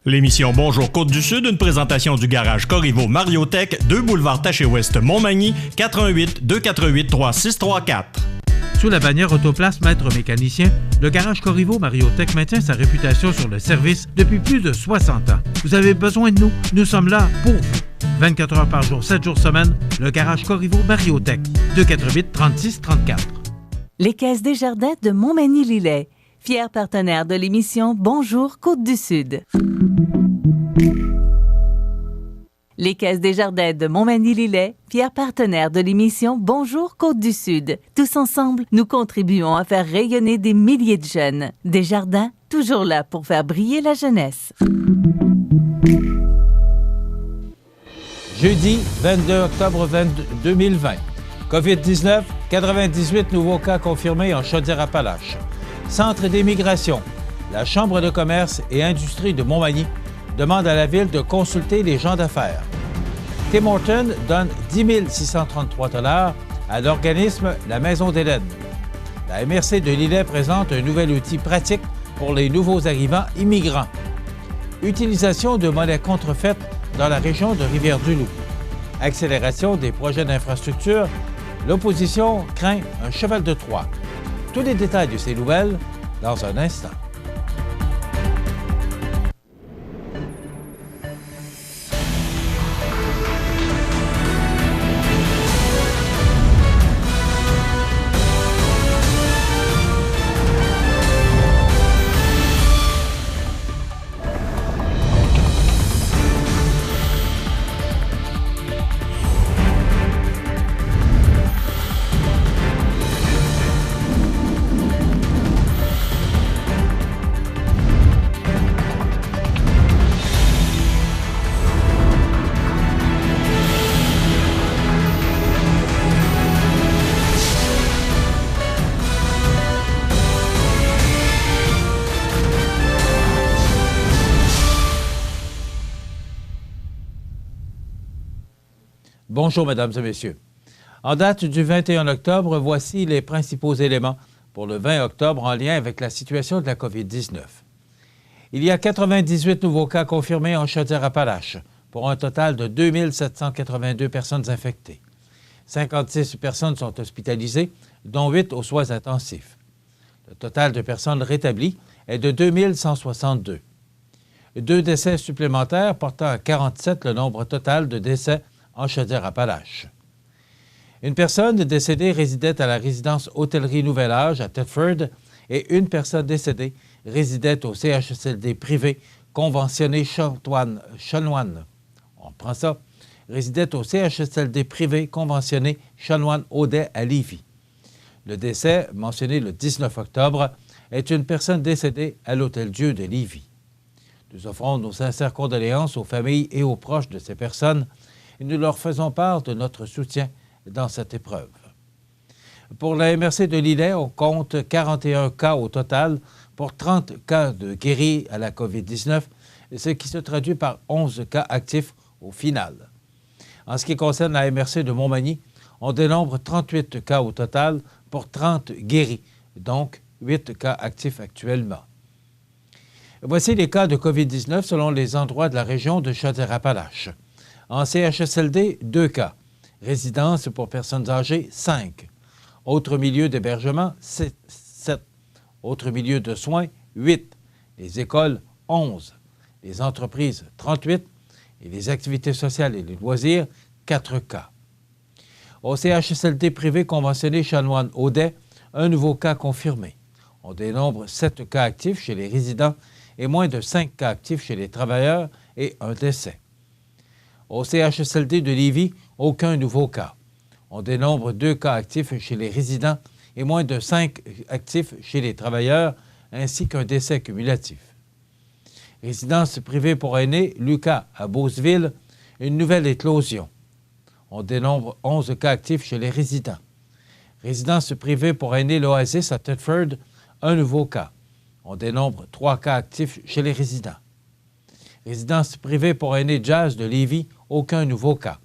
L'émission Bonjour Côte-du-Sud, une présentation du garage Corriveau Mariotech, 2 boulevard Taché-Ouest, Montmagny, 418-248-3634. Sous la bannière Autoplace Maître Mécanicien, le garage Corriveau Mariotech maintient sa réputation sur le service depuis plus de 60 ans. Vous avez besoin de nous? Nous sommes là pour vous. 24 heures par jour, 7 jours semaine, le garage Corriveau Mariotech, 248-3634. Les Caisses Desjardins de Montmagny-Lillet, fiers partenaires de l'émission Bonjour Côte-du-Sud. Les Caisses Desjardins de Montmagny-Lillet, fiers partenaires de l'émission Bonjour Côte-du-Sud. Tous ensemble, nous contribuons à faire rayonner des milliers de jeunes. Desjardins, toujours là pour faire briller la jeunesse. Jeudi 22 octobre 2020. COVID-19, 98 nouveaux cas confirmés en Chaudière-Appalaches. Centre d'immigration. La Chambre de commerce et industrie de Montmagny demande à la Ville de consulter les gens d'affaires. Tim Hortons donne 10 633 $ à l'organisme La Maison d'Hélène. La MRC de Lillet présente un nouvel outil pratique pour les nouveaux arrivants immigrants. Utilisation de monnaie contrefaite dans la région de Rivière-du-Loup. Accélération des projets d'infrastructure. L'opposition craint un cheval de Troie. Tous les détails de ces nouvelles dans un instant. Bonjour, mesdames et messieurs. En date du 21 octobre, voici les principaux éléments pour le 20 octobre en lien avec la situation de la COVID-19. Il y a 98 nouveaux cas confirmés en Chaudière-Appalaches, pour un total de 2 782 personnes infectées. 56 personnes sont hospitalisées, dont 8 aux soins intensifs. Le total de personnes rétablies est de 2 162. 2 décès supplémentaires portant à 47 le nombre total de décès en Chaudière-Appalaches. Une personne décédée résidait à la résidence Hôtellerie Nouvel Âge à Thetford et une personne décédée résidait au CHSLD privé conventionné Chanoine. On prend ça. Résidait au CHSLD privé conventionné Chanoine-Audet à Lévis. Le décès, mentionné le 19 octobre, est une personne décédée à l'Hôtel-Dieu de Lévis. Nous offrons nos sincères condoléances aux familles et aux proches de ces personnes et nous leur faisons part de notre soutien dans cette épreuve. Pour la MRC de Lillet, on compte 41 cas au total pour 30 cas de guéris à la COVID-19, ce qui se traduit par 11 cas actifs au final. En ce qui concerne la MRC de Montmagny, on dénombre 38 cas au total pour 30 guéris, donc 8 cas actifs actuellement. Voici les cas de COVID-19 selon les endroits de la région de Chaudière-Appalaches. En CHSLD, 2 cas. Résidence pour personnes âgées, 5. Autres milieux d'hébergement, 7. Autres milieux de soins, 8. Les écoles, 11. Les entreprises, 38. Et les activités sociales et les loisirs, 4 cas. Au CHSLD privé conventionné Chanoine-Audet, un nouveau cas confirmé. On dénombre 7 cas actifs chez les résidents et moins de 5 cas actifs chez les travailleurs et un décès. Au CHSLD de Lévis, aucun nouveau cas. On dénombre 2 cas actifs chez les résidents et moins de 5 actifs chez les travailleurs, ainsi qu'un décès cumulatif. Résidence privée pour aînés, Lucas, à Beauceville, une nouvelle éclosion. On dénombre 11 cas actifs chez les résidents. Résidence privée pour aînés, l'Oasis, à Thetford, un nouveau cas. On dénombre 3 cas actifs chez les résidents. Résidence privée pour aînés Jazz de Lévis, aucun nouveau cas.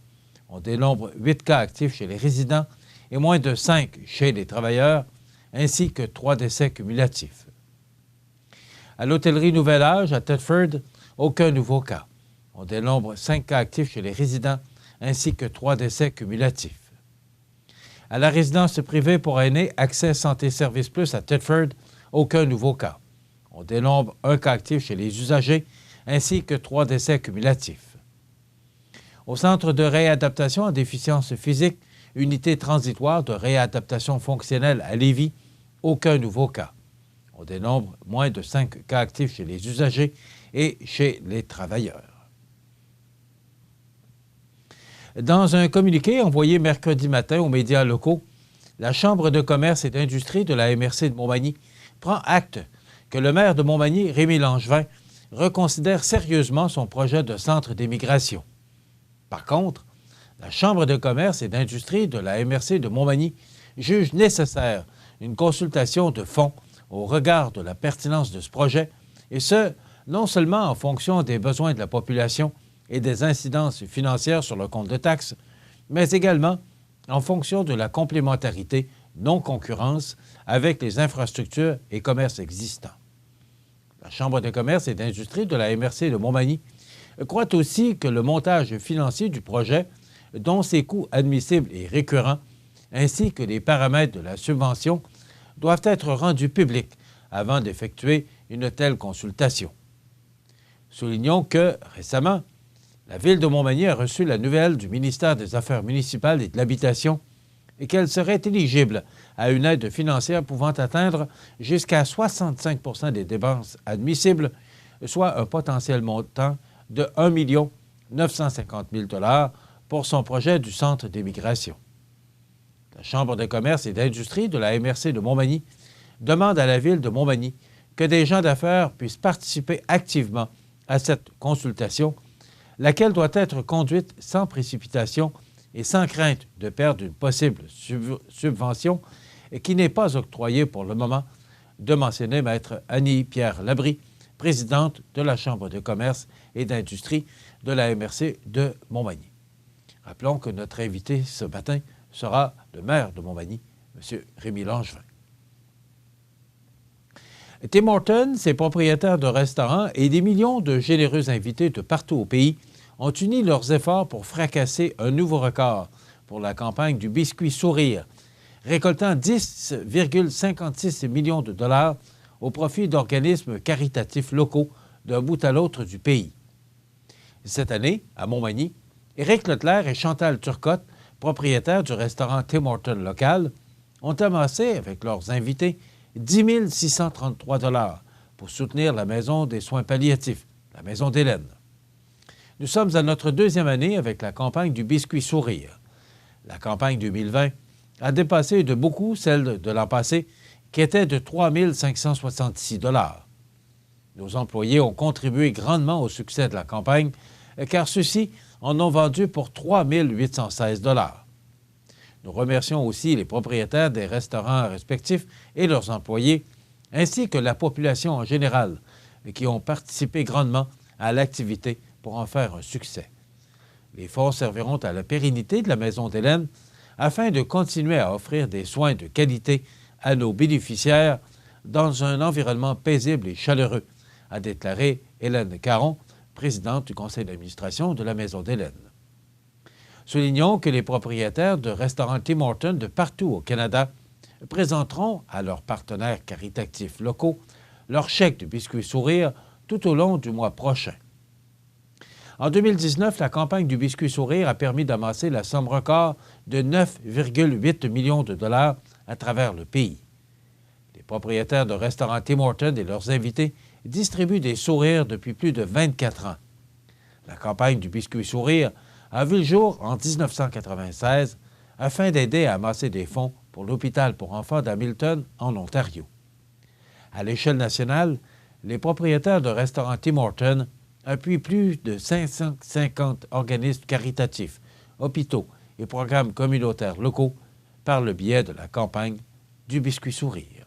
On dénombre 8 cas actifs chez les résidents et moins de 5 chez les travailleurs, ainsi que 3 décès cumulatifs. À l'hôtellerie Nouvel Âge, à Thetford, aucun nouveau cas. On dénombre 5 cas actifs chez les résidents ainsi que 3 décès cumulatifs. À la résidence privée pour aînés, Accès Santé Service Plus à Thetford, aucun nouveau cas. On dénombre 1 cas actif chez les usagers ainsi que 3 décès cumulatifs. Au Centre de réadaptation en déficience physique, unité transitoire de réadaptation fonctionnelle à Lévis, aucun nouveau cas. On dénombre moins de 5 cas actifs chez les usagers et chez les travailleurs. Dans un communiqué envoyé mercredi matin aux médias locaux, la Chambre de commerce et d'industrie de la MRC de Montmagny prend acte que le maire de Montmagny, Rémy Langevin, reconsidère sérieusement son projet de centre d'immigration. Par contre, la Chambre de commerce et d'industrie de la MRC de Montmagny juge nécessaire une consultation de fond au regard de la pertinence de ce projet, et ce, non seulement en fonction des besoins de la population et des incidences financières sur le compte de taxes, mais également en fonction de la complémentarité, non-concurrence, avec les infrastructures et commerces existants. La Chambre de commerce et d'industrie de la MRC de Montmagny croit aussi que le montage financier du projet, dont ses coûts admissibles et récurrents, ainsi que les paramètres de la subvention, doivent être rendus publics avant d'effectuer une telle consultation. Soulignons que, récemment, la Ville de Montmagny a reçu la nouvelle du ministère des Affaires municipales et de l'Habitation et qu'elle serait éligible à une aide financière pouvant atteindre jusqu'à 65 % des dépenses admissibles, soit un potentiel montant de 1 950 000 $ pour son projet du centre d'immigration. La Chambre de commerce et d'industrie de la MRC de Montmagny demande à la Ville de Montmagny que des gens d'affaires puissent participer activement à cette consultation, laquelle doit être conduite sans précipitation et sans crainte de perdre une possible subvention et qui n'est pas octroyée pour le moment, de mentionner Maître Annie-Pierre Labrie, présidente de la Chambre de commerce et d'industrie de la MRC de Montmagny. Rappelons que notre invité ce matin sera le maire de Montmagny, M. Rémy Langevin. Tim Hortons, ses propriétaires de restaurants et des millions de généreux invités de partout au pays ont uni leurs efforts pour fracasser un nouveau record pour la campagne du biscuit sourire, récoltant 10,56 millions de dollars au profit d'organismes caritatifs locaux d'un bout à l'autre du pays. Cette année, à Montmagny, Éric Leclerc et Chantal Turcotte, propriétaires du restaurant Tim Hortons local, ont amassé, avec leurs invités, 10 633 $ pour soutenir la Maison des soins palliatifs, la Maison d'Hélène. Nous sommes à notre 2e année avec la campagne du biscuit sourire. La campagne 2020 a dépassé de beaucoup celle de l'an passé, qui était de 3 566 $. Nos employés ont contribué grandement au succès de la campagne, car ceux-ci en ont vendu pour 3 816 $. Nous remercions aussi les propriétaires des restaurants respectifs et leurs employés, ainsi que la population en général, qui ont participé grandement à l'activité pour en faire un succès. Les fonds serviront à la pérennité de la Maison d'Hélène afin de continuer à offrir des soins de qualité à nos bénéficiaires dans un environnement paisible et chaleureux, a déclaré Hélène Caron, présidente du conseil d'administration de la Maison d'Hélène. Soulignons que les propriétaires de restaurants Tim Hortons de partout au Canada présenteront à leurs partenaires caritatifs locaux leur chèque de biscuit sourire tout au long du mois prochain. En 2019, la campagne du biscuit sourire a permis d'amasser la somme record de 9,8 millions de dollars à travers le pays. Les propriétaires de restaurants Tim Hortons et leurs invités distribuent des sourires depuis plus de 24 ans. La campagne du biscuit sourire a vu le jour en 1996 afin d'aider à amasser des fonds pour l'hôpital pour enfants d'Hamilton en Ontario. À l'échelle nationale, les propriétaires de restaurants Tim Hortons appuient plus de 550 organismes caritatifs, hôpitaux et programmes communautaires locaux par le biais de la campagne du biscuit sourire.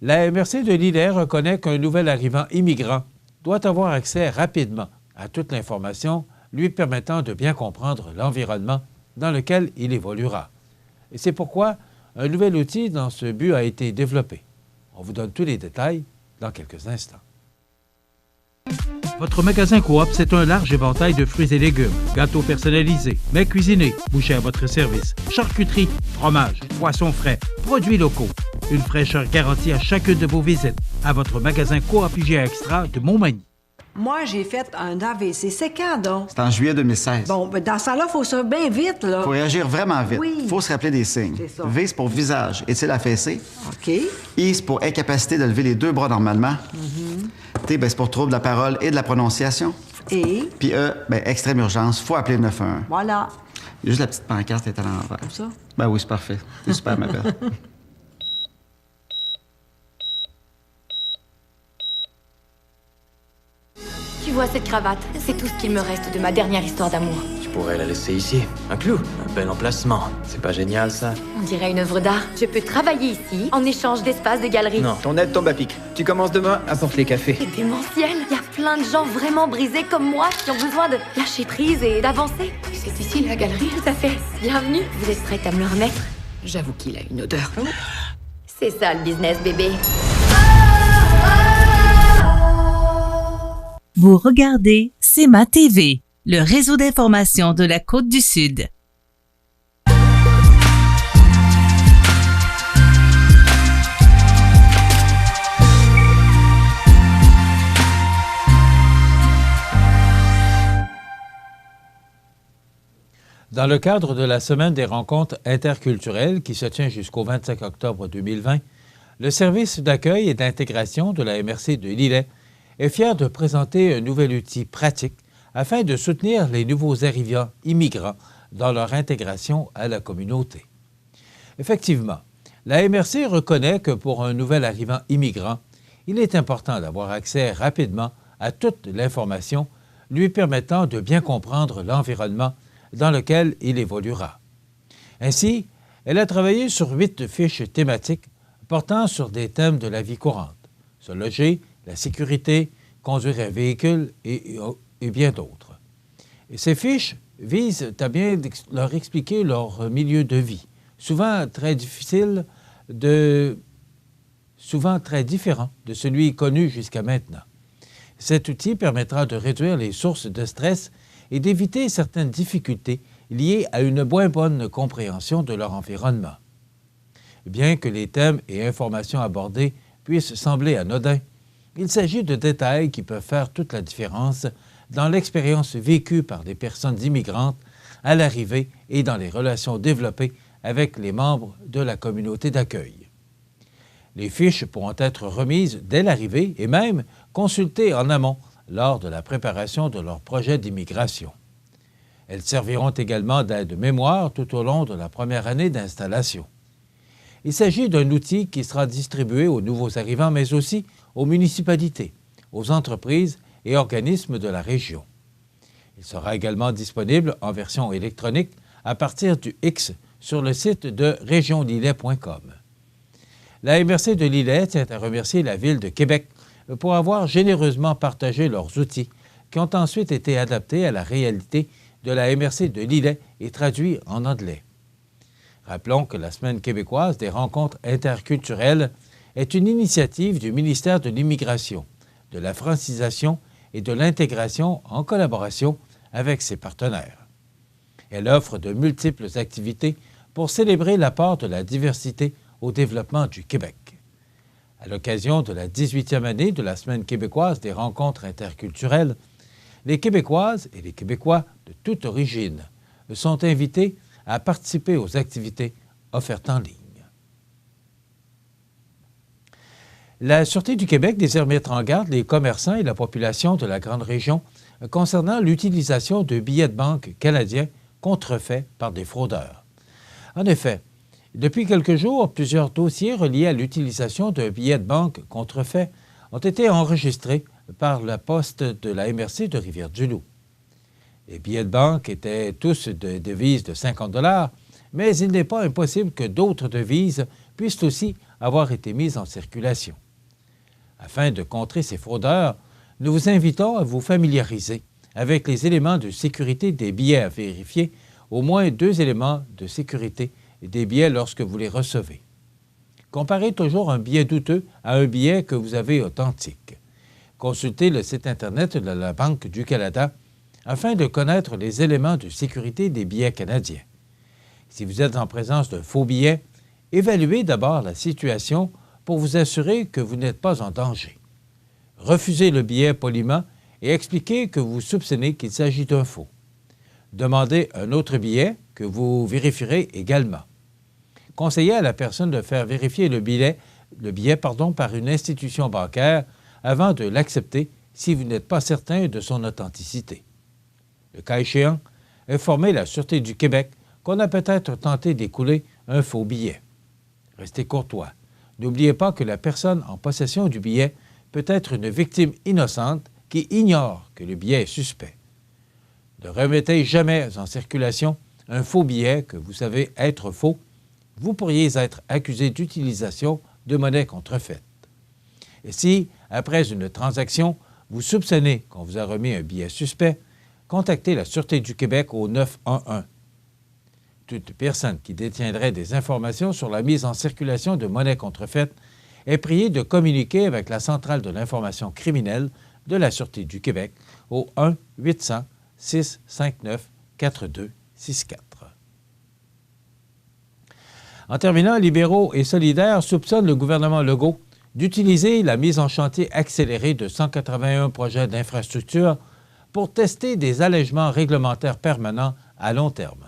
La MRC de Lilley reconnaît qu'un nouvel arrivant immigrant doit avoir accès rapidement à toute l'information lui permettant de bien comprendre l'environnement dans lequel il évoluera. Et c'est pourquoi un nouvel outil dans ce but a été développé. On vous donne tous les détails dans quelques instants. Votre magasin Coop, c'est un large éventail de fruits et légumes, gâteaux personnalisés, mets cuisinés, bouchers à votre service, charcuterie, fromage, poissons frais, produits locaux. Une fraîcheur garantie à chacune de vos visites. À votre magasin Coop IGA Extra de Montmagny. Moi, j'ai fait un AVC. C'est quand, donc? C'est en juillet 2016. Bon, ben dans ce temps-là, il faut ça bien vite, là. Faut réagir vraiment vite. Oui. Faut se rappeler des signes. C'est ça. V, c'est pour visage. Est-il affaissé? OK. I, c'est pour incapacité de lever les deux bras normalement. T, ben, c'est pour trouble de la parole et de la prononciation. Et? Puis E, ben, extrême urgence. Faut appeler le 911. Voilà. Il y a juste la petite pancarte est à l'envers. Comme ça? Ben oui, c'est parfait. C'est super, ma belle. Tu vois cette cravate? C'est tout ce qu'il me reste de ma dernière histoire d'amour. Tu pourrais la laisser ici. Un clou, un bel emplacement. C'est pas génial, ça? On dirait une œuvre d'art. Je peux travailler ici en échange d'espace de galerie. Non, ton aide tombe à pic. Tu commences demain, apporte les cafés. C'est démentiel. Il y a plein de gens vraiment brisés comme moi qui ont besoin de lâcher prise et d'avancer. C'est ici la galerie? Tout à fait. Bienvenue. Vous êtes prête à me le remettre? J'avoue qu'il a une odeur. C'est ça le business, bébé. Vous regardez C'est ma TV, le réseau d'information de la Côte-du-Sud. Dans le cadre de la Semaine des rencontres interculturelles qui se tient jusqu'au 25 octobre 2020, le service d'accueil et d'intégration de la MRC de Lillet est fier de présenter un nouvel outil pratique afin de soutenir les nouveaux arrivants immigrants dans leur intégration à la communauté. Effectivement, la MRC reconnaît que pour un nouvel arrivant immigrant, il est important d'avoir accès rapidement à toute l'information lui permettant de bien comprendre l'environnement dans lequel il évoluera. Ainsi, elle a travaillé sur 8 fiches thématiques portant sur des thèmes de la vie courante, se loger, la sécurité, conduire un véhicule et bien d'autres. Et ces fiches visent à bien leur expliquer leur milieu de vie, souvent très différent de celui connu jusqu'à maintenant. Cet outil permettra de réduire les sources de stress et d'éviter certaines difficultés liées à une moins bonne compréhension de leur environnement. Bien que les thèmes et informations abordés puissent sembler anodins, il s'agit de détails qui peuvent faire toute la différence dans l'expérience vécue par des personnes immigrantes à l'arrivée et dans les relations développées avec les membres de la communauté d'accueil. Les fiches pourront être remises dès l'arrivée et même consultées en amont lors de la préparation de leur projet d'immigration. Elles serviront également d'aide-mémoire tout au long de la première année d'installation. Il s'agit d'un outil qui sera distribué aux nouveaux arrivants, mais aussi aux municipalités, aux entreprises et organismes de la région. Il sera également disponible en version électronique à partir du X sur le site de regionlillet.com. La MRC de Lillet tient à remercier la Ville de Québec pour avoir généreusement partagé leurs outils qui ont ensuite été adaptés à la réalité de la MRC de Lillet et traduits en anglais. Rappelons que la Semaine québécoise des rencontres interculturelles est une initiative du ministère de l'Immigration, de la francisation et de l'intégration en collaboration avec ses partenaires. Elle offre de multiples activités pour célébrer l'apport de la diversité au développement du Québec. À l'occasion de la 18e année de la Semaine québécoise des rencontres interculturelles, les Québécoises et les Québécois de toute origine sont invités à participer aux activités offertes en ligne. La Sûreté du Québec désire mettre en garde les commerçants et la population de la grande région concernant l'utilisation de billets de banque canadiens contrefaits par des fraudeurs. En effet, depuis quelques jours, plusieurs dossiers reliés à l'utilisation d'un billet de banque contrefait ont été enregistrés par la poste de la MRC de Rivière-du-Loup. Les billets de banque étaient tous de devises de 50 $, mais il n'est pas impossible que d'autres devises puissent aussi avoir été mises en circulation. Afin de contrer ces fraudeurs, nous vous invitons à vous familiariser avec les éléments de sécurité des billets à vérifier, au moins 2 éléments de sécurité des billets lorsque vous les recevez. Comparez toujours un billet douteux à un billet que vous avez authentique. Consultez le site Internet de la Banque du Canada afin de connaître les éléments de sécurité des billets canadiens. Si vous êtes en présence d'un faux billet, évaluez d'abord la situation pour vous assurer que vous n'êtes pas en danger. Refusez le billet poliment et expliquez que vous soupçonnez qu'il s'agit d'un faux. Demandez un autre billet que vous vérifierez également. Conseillez à la personne de faire vérifier le billet par une institution bancaire avant de l'accepter si vous n'êtes pas certain de son authenticité. Le cas échéant, informez la Sûreté du Québec qu'on a peut-être tenté d'écouler un faux billet. Restez courtois. N'oubliez pas que la personne en possession du billet peut être une victime innocente qui ignore que le billet est suspect. Ne remettez jamais en circulation un faux billet que vous savez être faux. Vous pourriez être accusé d'utilisation de monnaie contrefaite. Et si, après une transaction, vous soupçonnez qu'on vous a remis un billet suspect, contactez la Sûreté du Québec au 911. Toute personne qui détiendrait des informations sur la mise en circulation de monnaie contrefaite est priée de communiquer avec la Centrale de l'information criminelle de la Sûreté du Québec au 1-800-659-4264. En terminant, libéraux et solidaires soupçonnent le gouvernement Legault d'utiliser la mise en chantier accélérée de 181 projets d'infrastructure pour tester des allègements réglementaires permanents à long terme.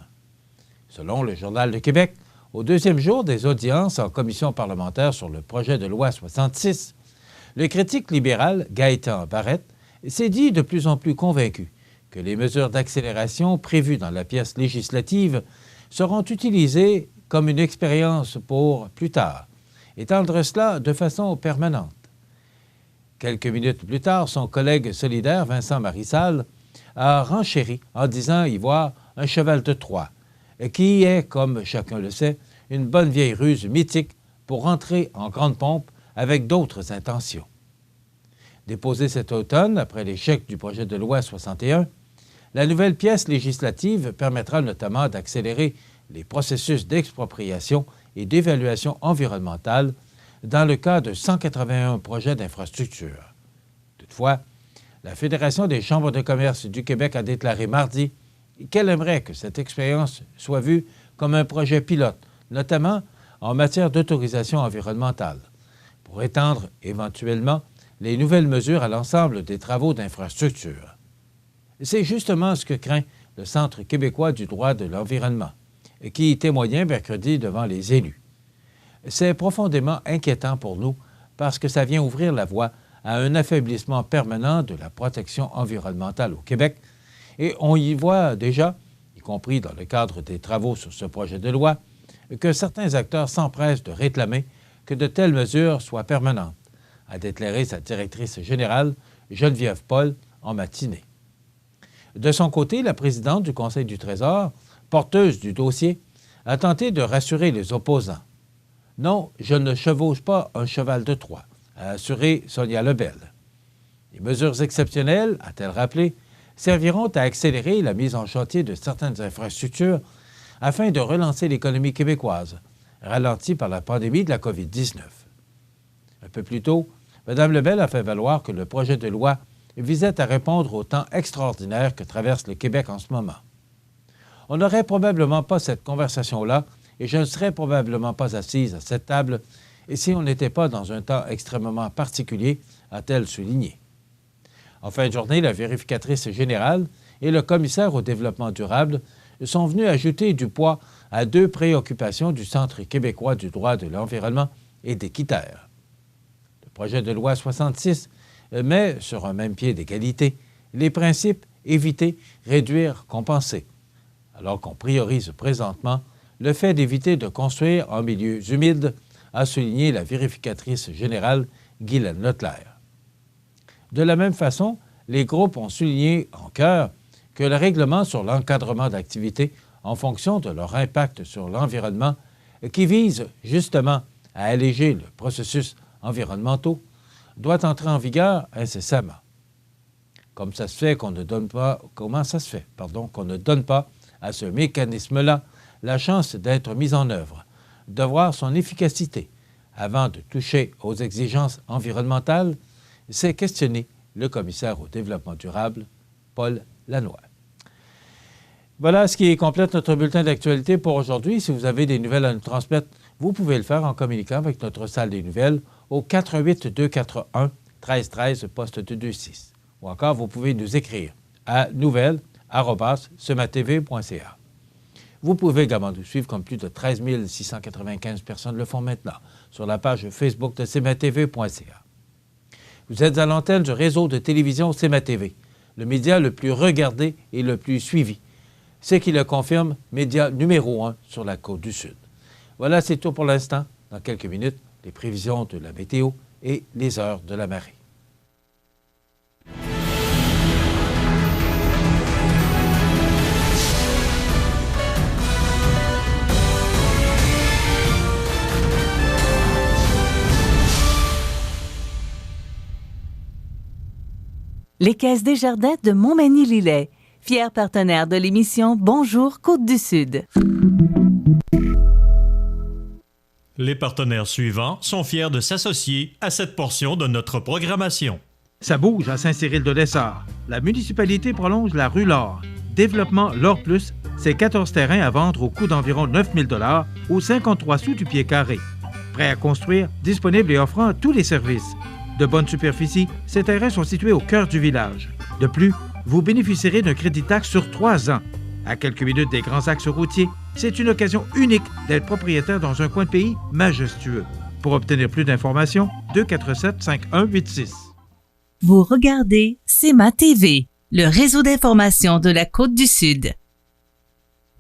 Selon le Journal de Québec, au deuxième jour des audiences en commission parlementaire sur le projet de loi 66, le critique libéral Gaétan Barrette s'est dit de plus en plus convaincu que les mesures d'accélération prévues dans la pièce législative seront utilisées comme une expérience pour plus tard, étendre cela de façon permanente. Quelques minutes plus tard, son collègue solidaire, Vincent Marissal, a renchéri en disant y voir un cheval de Troie, qui est, comme chacun le sait, une bonne vieille ruse mythique pour rentrer en grande pompe avec d'autres intentions. Déposée cet automne, après l'échec du projet de loi 61, la nouvelle pièce législative permettra notamment d'accélérer les processus d'expropriation et d'évaluation environnementale dans le cas de 181 projets d'infrastructure. Toutefois, la Fédération des chambres de commerce du Québec a déclaré mardi qu'elle aimerait que cette expérience soit vue comme un projet pilote, notamment en matière d'autorisation environnementale, pour étendre éventuellement les nouvelles mesures à l'ensemble des travaux d'infrastructure. C'est justement ce que craint le Centre québécois du droit de l'environnement, qui témoignait mercredi devant les élus. C'est profondément inquiétant pour nous parce que ça vient ouvrir la voie à un affaiblissement permanent de la protection environnementale au Québec et on y voit déjà, y compris dans le cadre des travaux sur ce projet de loi, que certains acteurs s'empressent de réclamer que de telles mesures soient permanentes, a déclaré sa directrice générale, Geneviève Paul, en matinée. De son côté, la présidente du Conseil du Trésor, porteuse du dossier, a tenté de rassurer les opposants. « Non, je ne chevauche pas un cheval de Troie », a assuré Sonia Lebel. Les mesures exceptionnelles, a-t-elle rappelé, serviront à accélérer la mise en chantier de certaines infrastructures afin de relancer l'économie québécoise, ralentie par la pandémie de la COVID-19. Un peu plus tôt, Mme Lebel a fait valoir que le projet de loi visait à répondre au temps extraordinaire que traverse le Québec en ce moment. On n'aurait probablement pas cette conversation-là et je ne serais probablement pas assise à cette table et si on n'était pas dans un temps extrêmement particulier, a-t-elle souligné. En fin de journée, la vérificatrice générale et le commissaire au développement durable sont venus ajouter du poids à deux préoccupations du Centre québécois du droit de l'environnement et d'Équiterre. Le projet de loi 66 met sur un même pied d'égalité les principes éviter, réduire, compenser, alors qu'on priorise présentement le fait d'éviter de construire en milieux humides, a souligné la vérificatrice générale Guylaine Leclerc. De la même façon, les groupes ont souligné en chœur que le règlement sur l'encadrement d'activités en fonction de leur impact sur l'environnement, qui vise justement à alléger le processus environnemental, doit entrer en vigueur incessamment. Comment ça se fait qu'on ne donne pas à ce mécanisme-là la chance d'être mis en œuvre, de voir son efficacité, avant de toucher aux exigences environnementales, s'est questionné le commissaire au développement durable, Paul Lannoy. Voilà ce qui complète notre bulletin d'actualité pour aujourd'hui. Si vous avez des nouvelles à nous transmettre, vous pouvez le faire en communiquant avec notre salle des nouvelles au 418-241-1313, poste 226. Ou encore, vous pouvez nous écrire à nouvelles@cematv.ca. Vous pouvez également nous suivre comme plus de 13 695 personnes le font maintenant sur la page Facebook de cematv.ca. Vous êtes à l'antenne du réseau de télévision CMA-TV, le média le plus regardé et le plus suivi. C'est qui le confirme, média numéro 1 sur la Côte-du-Sud. Voilà, c'est tout pour l'instant. Dans quelques minutes, les prévisions de la météo et les heures de la marée. Les Caisses Desjardins de Montmagny-Lillet, fier partenaire de l'émission Bonjour Côte-du-Sud. Les partenaires suivants sont fiers de s'associer à cette portion de notre programmation. Ça bouge à Saint-Cyril-de-Lessard. La municipalité prolonge la rue L'Or. Développement L'Or Plus, c'est 14 terrains à vendre au coût d'environ 9 000 $ aux 53 sous du pied carré. Prêt à construire, disponible et offrant tous les services. De bonne superficie, ces terrains sont situés au cœur du village. De plus, vous bénéficierez d'un crédit taxe sur 3 ans. À quelques minutes des grands axes routiers, c'est une occasion unique d'être propriétaire dans un coin de pays majestueux. Pour obtenir plus d'informations, 247-5186. Vous regardez CMA-TV, le réseau d'information de la Côte-du-Sud.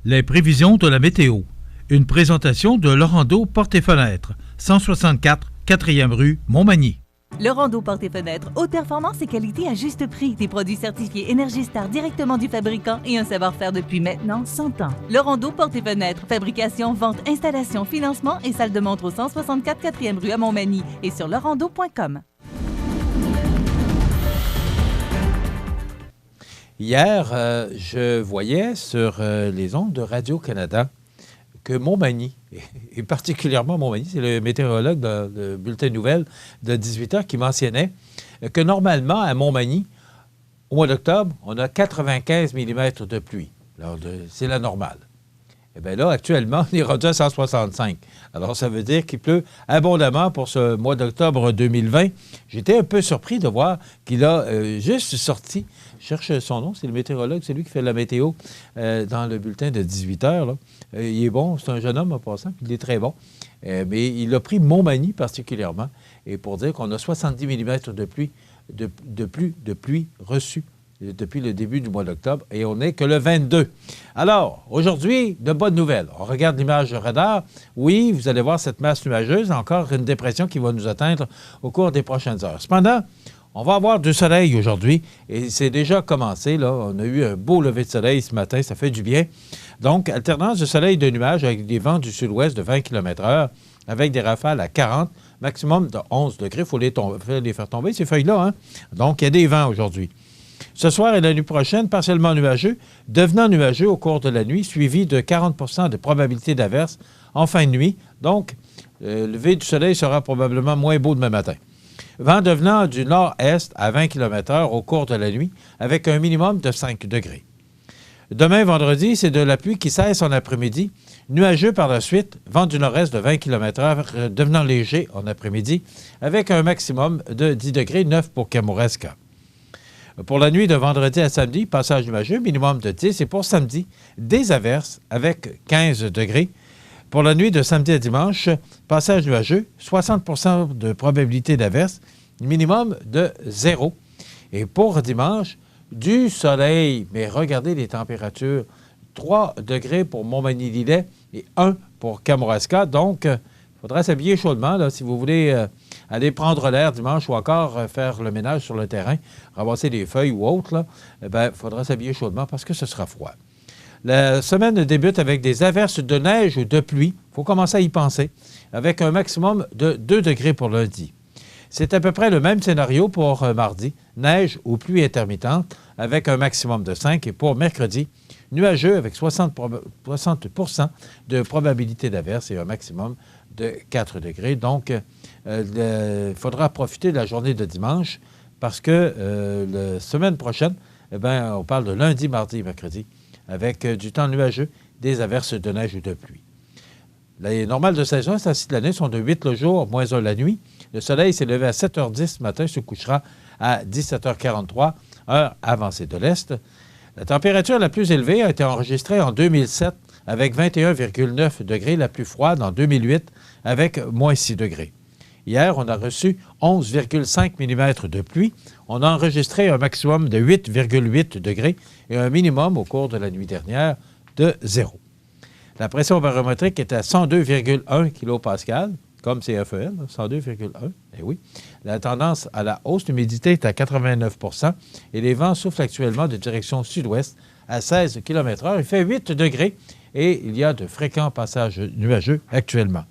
Les prévisions de la météo. Une présentation de Laurando Portes et Fenêtres, 164 4e rue Montmagny. Laurando Portes et Fenêtres, haute performance et qualité à juste prix. Des produits certifiés Énergie Star directement du fabricant et un savoir-faire depuis maintenant 100 ans. Laurando Portes et Fenêtres, fabrication, vente, installation, financement et salle de montre au 164 4e rue à Montmagny et sur laurando.com. Hier, je voyais sur les ondes de Radio-Canada que Montmagny, et particulièrement Montmagny, c'est le météorologue de Bulletin Nouvelles de 18h qui mentionnait que normalement, à Montmagny, au mois d'octobre, on a 95 mm de pluie. Alors, c'est la normale. Eh bien là, actuellement, on est rendu à 165. Alors, ça veut dire qu'il pleut abondamment pour ce mois d'octobre 2020. J'étais un peu surpris de voir qu'il a juste sorti, je cherche son nom, c'est le météorologue, c'est lui qui fait la météo dans le bulletin de 18h. Là. Il est bon, c'est un jeune homme en passant, puis il est très bon. Mais il a pris Montmagny particulièrement, et pour dire qu'on a 70 mm de pluie reçue depuis le début du mois d'octobre, et on n'est que le 22. Alors, aujourd'hui, de bonnes nouvelles. On regarde l'image de radar. Oui, vous allez voir cette masse nuageuse, encore une dépression qui va nous atteindre au cours des prochaines heures. Cependant, on va avoir du soleil aujourd'hui, et c'est déjà commencé, là. On a eu un beau lever de soleil ce matin, ça fait du bien. Donc, alternance de soleil et de nuages avec des vents du sud-ouest de 20 km/h, avec des rafales à 40, maximum de 11 degrés. Il faut les faire tomber, ces feuilles-là, hein? Donc, il y a des vents aujourd'hui. Ce soir et la nuit prochaine, partiellement nuageux, devenant nuageux au cours de la nuit, suivi de 40 % de probabilité d'averse en fin de nuit. Donc, le lever du soleil sera probablement moins beau demain matin. Vent devenant du nord-est à 20 km/h au cours de la nuit, avec un minimum de 5 degrés. Demain, vendredi, c'est de la pluie qui cesse en après-midi. Nuageux par la suite, vent du nord-est de 20 km/h, devenant léger en après-midi, avec un maximum de 10 degrés, 9 pour Kamouraska. Pour la nuit de vendredi à samedi, passage nuageux, minimum de 10. Et pour samedi, des averses avec 15 degrés. Pour la nuit de samedi à dimanche, passage nuageux, 60 % de probabilité d'averse, minimum de 0. Et pour dimanche, du soleil. Mais regardez les températures. 3 degrés pour Montmagny-Lillet et 1 pour Kamouraska. Donc, il faudra s'habiller chaudement là, si vous voulez aller prendre l'air dimanche ou encore faire le ménage sur le terrain, ramasser des feuilles ou autre. Il faudra s'habiller chaudement parce que ce sera froid. La semaine débute avec des averses de neige ou de pluie. Il faut commencer à y penser, avec un maximum de 2 degrés pour lundi. C'est à peu près le même scénario pour mardi. Neige ou pluie intermittente, avec un maximum de 5. Et pour mercredi, nuageux avec 60 % de probabilité d'averse et un maximum de 4 degrés. Donc, il faudra profiter de la journée de dimanche parce que la semaine prochaine, on parle de lundi, mardi et mercredi avec du temps nuageux, des averses de neige ou de pluie. Les normales de saison, ainsi de l'année, sont de 8 le jour, moins 1 la nuit. Le soleil s'est levé à 7h10 ce matin, se couchera à 17h43, heure avancée de l'Est. La température la plus élevée a été enregistrée en 2007 avec 21,9 degrés, la plus froide en 2008 avec moins 6 degrés. Hier, on a reçu 11,5 mm de pluie. On a enregistré un maximum de 8,8 degrés et un minimum au cours de la nuit dernière de 0. La pression barométrique est à 102,1 kPa, comme CFEL, 102,1, eh oui. La tendance à la hausse, l'humidité est à 89 % et les vents soufflent actuellement de direction sud-ouest à 16 km/h. Il fait 8 degrés et il y a de fréquents passages nuageux actuellement.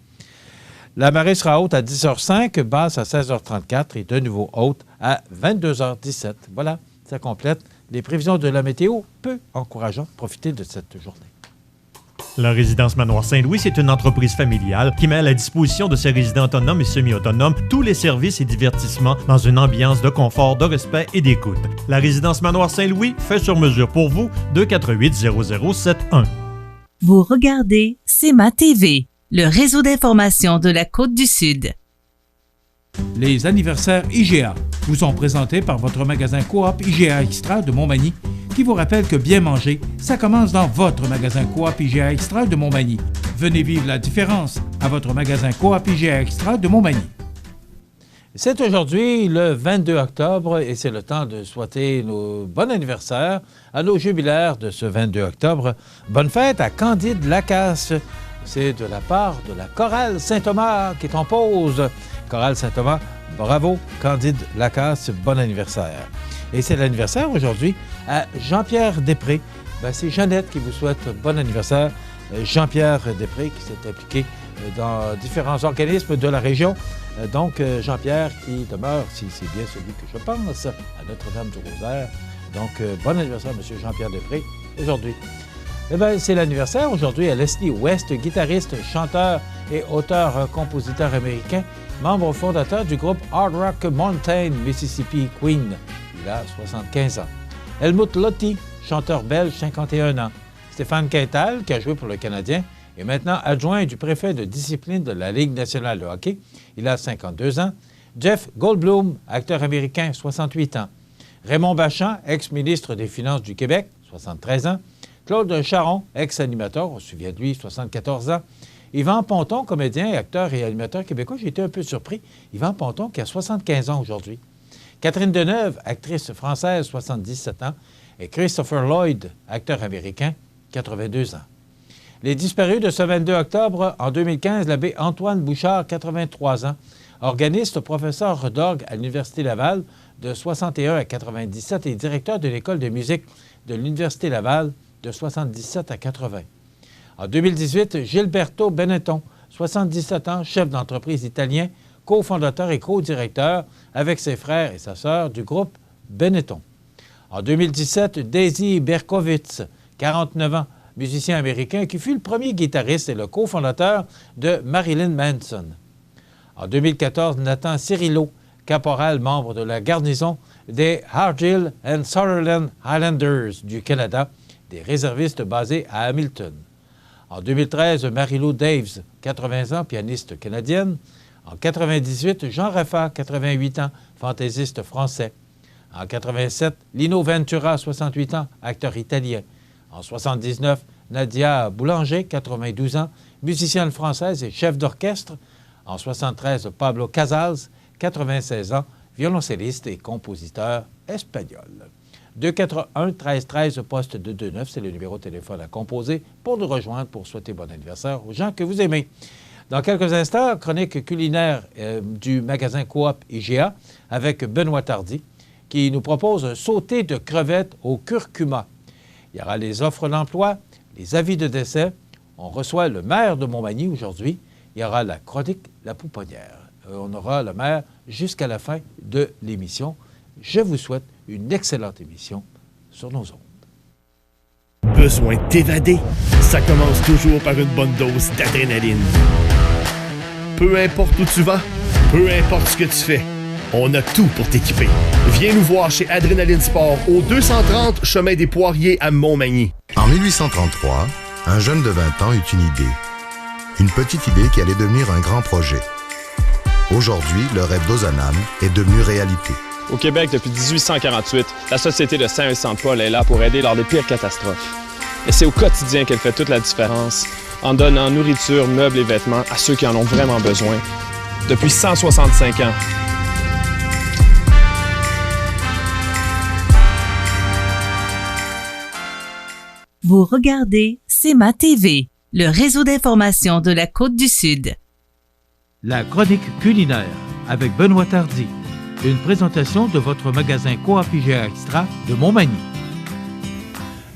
La marée sera haute à 10h05, basse à 16h34 et de nouveau haute à 22h17. Voilà, ça complète les prévisions de la météo, peu encourageant. Profitez de cette journée. La résidence Manoir Saint-Louis, c'est une entreprise familiale qui met à la disposition de ses résidents autonomes et semi-autonomes tous les services et divertissements dans une ambiance de confort, de respect et d'écoute. La résidence Manoir Saint-Louis fait sur mesure pour vous, 248-0071. Vous regardez CEMA TV, le réseau d'information de la Côte-du-Sud. Les anniversaires IGA vous sont présentés par votre magasin Coop IGA Extra de Montmagny, qui vous rappelle que bien manger, ça commence dans votre magasin Coop IGA Extra de Montmagny. Venez vivre la différence à votre magasin Coop IGA Extra de Montmagny. C'est aujourd'hui le 22 octobre et c'est le temps de souhaiter nos bon anniversaire à nos jubilaires de ce 22 octobre. Bonne fête à Candide Lacasse. C'est de la part de la Chorale Saint-Thomas qui est en pause. Chorale Saint-Thomas, bravo Candide Lacasse, bon anniversaire. Et c'est l'anniversaire aujourd'hui à Jean-Pierre Després. C'est Jeannette qui vous souhaite bon anniversaire. Jean-Pierre Després qui s'est impliqué dans différents organismes de la région. Donc, Jean-Pierre qui demeure, si c'est bien celui que je pense, à Notre-Dame-du-Rosaire. Donc, bon anniversaire, M. Jean-Pierre Després, aujourd'hui. C'est l'anniversaire aujourd'hui à Leslie West, guitariste, chanteur et auteur-compositeur américain, membre fondateur du groupe Hard Rock Mountain Mississippi Queen. Il a 75 ans. Helmut Lotti, chanteur belge, 51 ans. Stéphane Quintal, qui a joué pour le Canadien, est maintenant adjoint du préfet de discipline de la Ligue nationale de hockey. Il a 52 ans. Jeff Goldblum, acteur américain, 68 ans. Raymond Bachand, ex-ministre des Finances du Québec, 73 ans. Claude Charon, ex-animateur, on se souvient de lui, 74 ans. Yvan Ponton, comédien, acteur et animateur québécois, j'ai été un peu surpris. Yvan Ponton, qui a 75 ans aujourd'hui. Catherine Deneuve, actrice française, 77 ans. Et Christopher Lloyd, acteur américain, 82 ans. Les disparus de ce 22 octobre, en 2015, l'abbé Antoine Bouchard, 83 ans, organiste, professeur d'orgue à l'Université Laval de 61 à 97 et directeur de l'École de musique de l'Université Laval de 77 à 80. En 2018, Gilberto Benetton, 77 ans, chef d'entreprise italien, cofondateur et co-directeur avec ses frères et sa sœur du groupe Benetton. En 2017, Daisy Berkowitz, 49 ans, musicien américain qui fut le premier guitariste et le cofondateur de Marilyn Manson. En 2014, Nathan Cirillo, caporal membre de la garnison des Argyll and Sutherland Highlanders du Canada, des réservistes basés à Hamilton. En 2013, Marie-Lou Daves, 80 ans, pianiste canadienne. En 98, Jean Raffa, 88 ans, fantaisiste français. En 87, Lino Ventura, 68 ans, acteur italien. En 79, Nadia Boulanger, 92 ans, musicienne française et chef d'orchestre. En 73, Pablo Casals, 96 ans, violoncelliste et compositeur espagnol. 281-1313, poste 229, c'est le numéro de téléphone à composer pour nous rejoindre pour souhaiter bon anniversaire aux gens que vous aimez. Dans quelques instants, chronique culinaire du magasin Coop IGA avec Benoît Tardy qui nous propose un sauté de crevettes au curcuma. Il y aura les offres d'emploi, les avis de décès. On reçoit le maire de Montmagny aujourd'hui. Il y aura la chronique La Pouponnière. On aura le maire jusqu'à la fin de l'émission. Je vous souhaite une excellente émission sur nos ondes. Besoin de t'évader? Ça commence toujours par une bonne dose d'adrénaline. Peu importe où tu vas, peu importe ce que tu fais, on a tout pour t'équiper. Viens nous voir chez Adrénaline Sport au 230 chemin des Poiriers à Montmagny. En 1833, un jeune de 20 ans eut une idée. Une petite idée qui allait devenir un grand projet. Aujourd'hui, le rêve d'Ozanam est devenu réalité. Au Québec, depuis 1848, la Société de Saint-Vincent-de-Paul est là pour aider lors des pires catastrophes. Et c'est au quotidien qu'elle fait toute la différence, en donnant nourriture, meubles et vêtements à ceux qui en ont vraiment besoin. Depuis 165 ans. Vous regardez CEMA TV, le réseau d'information de la Côte-du-Sud. La chronique culinaire avec Benoît Tardy. Une présentation de votre magasin Coop IGA Extra de Montmagny.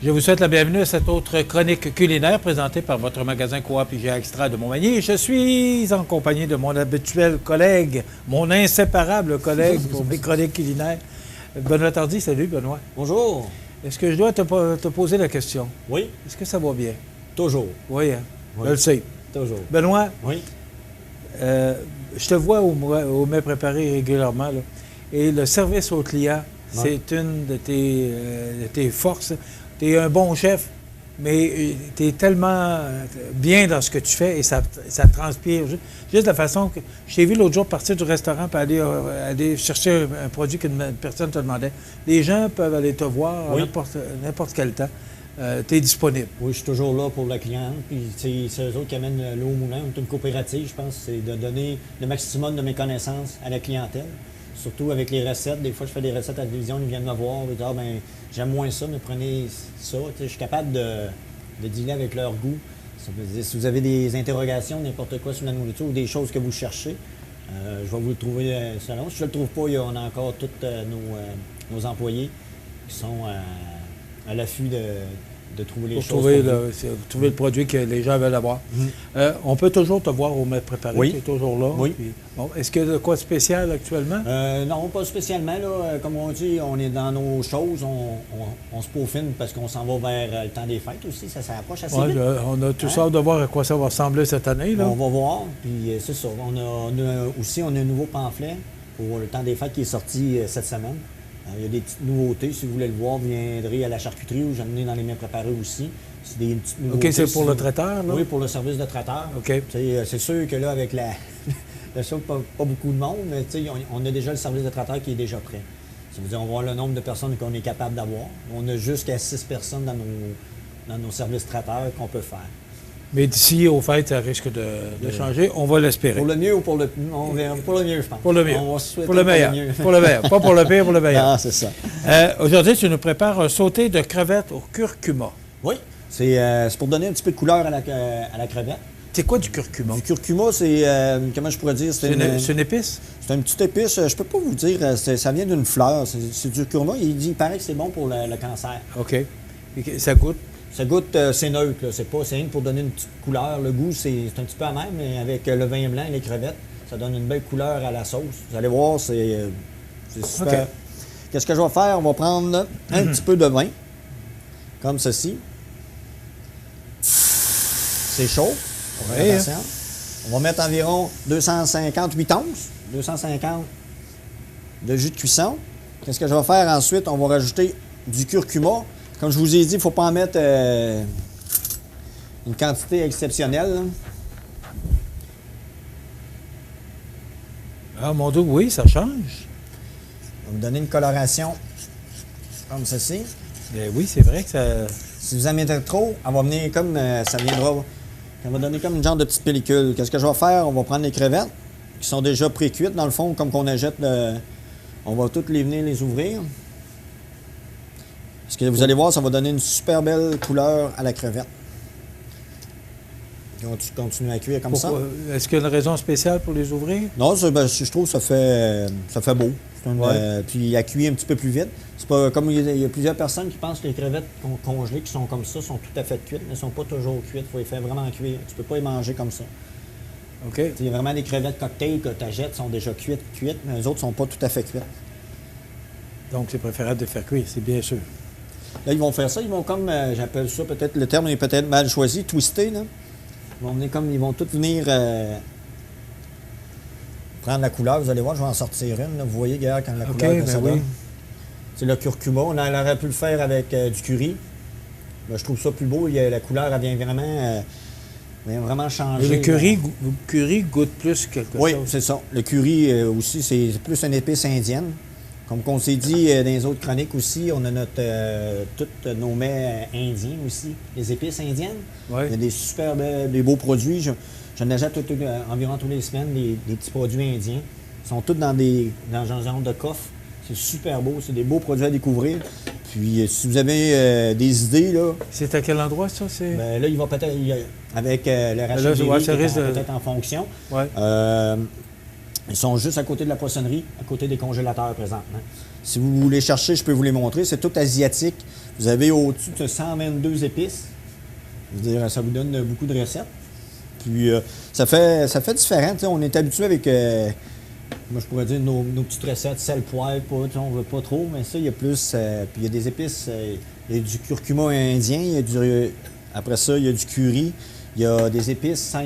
Je vous souhaite la bienvenue à cette autre chronique culinaire présentée par votre magasin Coop IGA Extra de Montmagny. Je suis en compagnie de mon habituel collègue, mon inséparable collègue pour mes chroniques culinaires. Benoît Tardy, salut Benoît. Bonjour. Est-ce que je dois te poser la question? Oui. Est-ce que ça va bien? Toujours. Oui, hein? Oui. Je le sais. Toujours. Benoît, oui. Je te vois au mets préparé régulièrement, là, et le service au client, oui. c'est une de tes forces. Tu es un bon chef, mais tu es tellement bien dans ce que tu fais et ça transpire. Juste la façon que... Je t'ai vu l'autre jour partir du restaurant et aller chercher un produit qu'une personne te demandait. Les gens peuvent aller te voir oui. à n'importe quel temps. Tu es disponible. Oui, je suis toujours là pour le client. Puis c'est eux autres qui amènent l'eau au moulin. On est une coopérative, je pense. C'est de donner le maximum de mes connaissances à la clientèle. Surtout avec les recettes. Des fois, je fais des recettes à la télévision, ils viennent me voir. Ils disent, ah, ben, j'aime moins ça, mais prenez ça. Je suis capable de dealer avec leur goût. Ça veut dire, si vous avez des interrogations, n'importe quoi sur la nourriture ou des choses que vous cherchez, je vais vous le trouver selon. Si je ne le trouve pas, on a encore tous nos employés qui sont à l'affût de trouver les choses. Trouver le produit que les gens veulent avoir. On peut toujours te voir au mets préparé. Oui. Tu es toujours là. Oui. Puis, bon, est-ce qu'il y a de quoi de spécial actuellement? Non, pas spécialement. Là. Comme on dit, on est dans nos choses. On se peaufine parce qu'on s'en va vers le temps des fêtes aussi. Ça s'approche assez vite. On a tout ça de voir à quoi ça va ressembler cette année. Là. On va voir. Puis c'est ça. On a un nouveau pamphlet pour le temps des fêtes qui est sorti cette semaine. Il y a des petites nouveautés. Si vous voulez le voir, vous viendrez à la charcuterie où j'en ai dans les mets préparés aussi. C'est des petites nouveautés. OK, c'est pour le traiteur, là? Oui, pour le service de traiteur. OK. C'est sûr que là, avec la chose, pas beaucoup de monde, mais on a déjà le service de traiteur qui est déjà prêt. Ça veut dire qu'on va voir le nombre de personnes qu'on est capable d'avoir. On a jusqu'à 6 personnes dans nos services traiteurs qu'on peut faire. Mais d'ici au fait, ça risque de changer. On va l'espérer. Pour le mieux ou pour le mieux, je pense. Pour le mieux. On va souhaiter pour le meilleur. Pour le meilleur. Pas pour le pire, pour le meilleur. Ah, c'est ça. Aujourd'hui, tu nous prépares un sauté de crevettes au curcuma. Oui. C'est pour donner un petit peu de couleur à la crevette. C'est quoi du curcuma? Du curcuma, c'est... comment je pourrais dire? C'est une épice? C'est une petite épice. Je peux pas vous dire. Ça vient d'une fleur. C'est du curcuma. Il paraît que c'est bon pour le cancer. OK. Et ça goûte? Ça goûte, c'est neutre. Là. C'est rien pour donner une petite couleur. Le goût, c'est un petit peu amer, mais avec le vin blanc et les crevettes, ça donne une belle couleur à la sauce. Vous allez voir, c'est super. Okay. Qu'est-ce que je vais faire? On va prendre un petit peu de vin, comme ceci. C'est chaud. Oui, hein? On va mettre environ 258 onces, 250 de jus de cuisson. Qu'est-ce que je vais faire ensuite? On va rajouter du curcuma. Comme je vous ai dit, il ne faut pas en mettre une quantité exceptionnelle. Là. Ah, mon Dieu, oui, ça change. On va me donner une coloration comme ceci. Bien, oui, c'est vrai que ça... Si vous en mettez trop, elle va venir comme... ça viendra... Elle va donner comme une genre de petite pellicule. Qu'est-ce que je vais faire? On va prendre les crevettes qui sont déjà pré-cuites, dans le fond, comme qu'on achète... On va toutes venir les ouvrir. Parce que vous allez voir, ça va donner une super belle couleur à la crevette. On continue à cuire comme ça. Est-ce qu'il y a une raison spéciale pour les ouvrir? Non, je trouve que ça fait beau. Puis à cuire un petit peu plus vite. C'est pas comme il y a plusieurs personnes qui pensent que les crevettes congelées qui sont comme ça sont tout à fait cuites, mais elles ne sont pas toujours cuites. Il faut les faire vraiment cuire. Tu ne peux pas les manger comme ça. OK. Il y a vraiment des crevettes cocktail que tu achètes sont déjà cuites, mais les autres ne sont pas tout à fait cuites. Donc, c'est préférable de faire cuire, c'est bien sûr. Là, ils vont faire ça, ils vont comme, j'appelle ça, peut-être, le terme est peut-être mal choisi, twister, là. Ils vont venir comme, ils vont tous venir prendre la couleur. Vous allez voir, je vais en sortir une. Là. Vous voyez, regarde, quand la couleur que ça donne. C'est le curcuma. On aurait pu le faire avec du curry. Là, je trouve ça plus beau. La couleur, elle vient vraiment changer. Et le curry goûte plus quelque chose. Oui, c'est ça. Le curry aussi, c'est plus une épice indienne. Comme on s'est dit dans les autres chroniques aussi, on a tous nos mets indiens aussi, les épices indiennes. Ouais. Il y a des super des beaux produits. J'en achète environ tous les semaines, des petits produits indiens. Ils sont tous dans un genre de coffre. C'est super beau, c'est des beaux produits à découvrir. Puis si vous avez des idées, là... C'est à quel endroit, ça? Ben, là, il va peut-être... Avec le rachat des riz, peut-être en fonction. Ouais. Ils sont juste à côté de la poissonnerie, à côté des congélateurs présentement. Si vous voulez chercher, je peux vous les montrer. C'est tout asiatique. Vous avez au-dessus de 122 épices. Je veux dire, ça vous donne beaucoup de recettes. Puis ça fait différent. T'sais, on est habitué avec... moi, je pourrais dire nos petites recettes, sel, poivre, on veut pas trop, mais ça, il y a plus... puis il y a des épices, il y a du curcuma indien, après ça, il y a du curry, il y a des épices,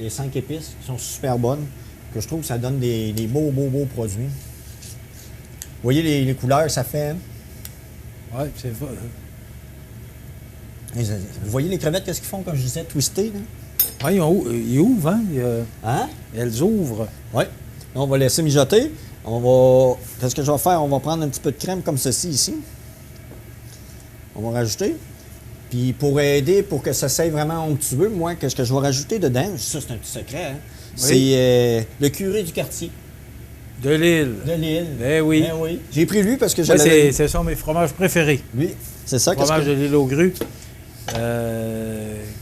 les 5 épices qui sont super bonnes, que je trouve que ça donne des beaux produits. Vous voyez les couleurs que ça fait? Oui, c'est vrai. Vous voyez les crevettes, qu'est-ce qu'ils font, comme je disais, twistées? Oui, ils ouvrent, hein? Elles ouvrent. Oui. On va laisser mijoter. Qu'est-ce que je vais faire? On va prendre un petit peu de crème comme ceci ici. On va rajouter. Puis pour aider, pour que ça s'aille vraiment onctueux, moi, qu'est-ce que je vais rajouter dedans? Ça, c'est un petit secret. Hein? Oui. C'est le curry du quartier. De l'île. De l'île. Eh oui. Eh oui. J'ai pris lui parce que ce sont mes fromages préférés. Oui, c'est ça. Le fromage de l'île aux grues.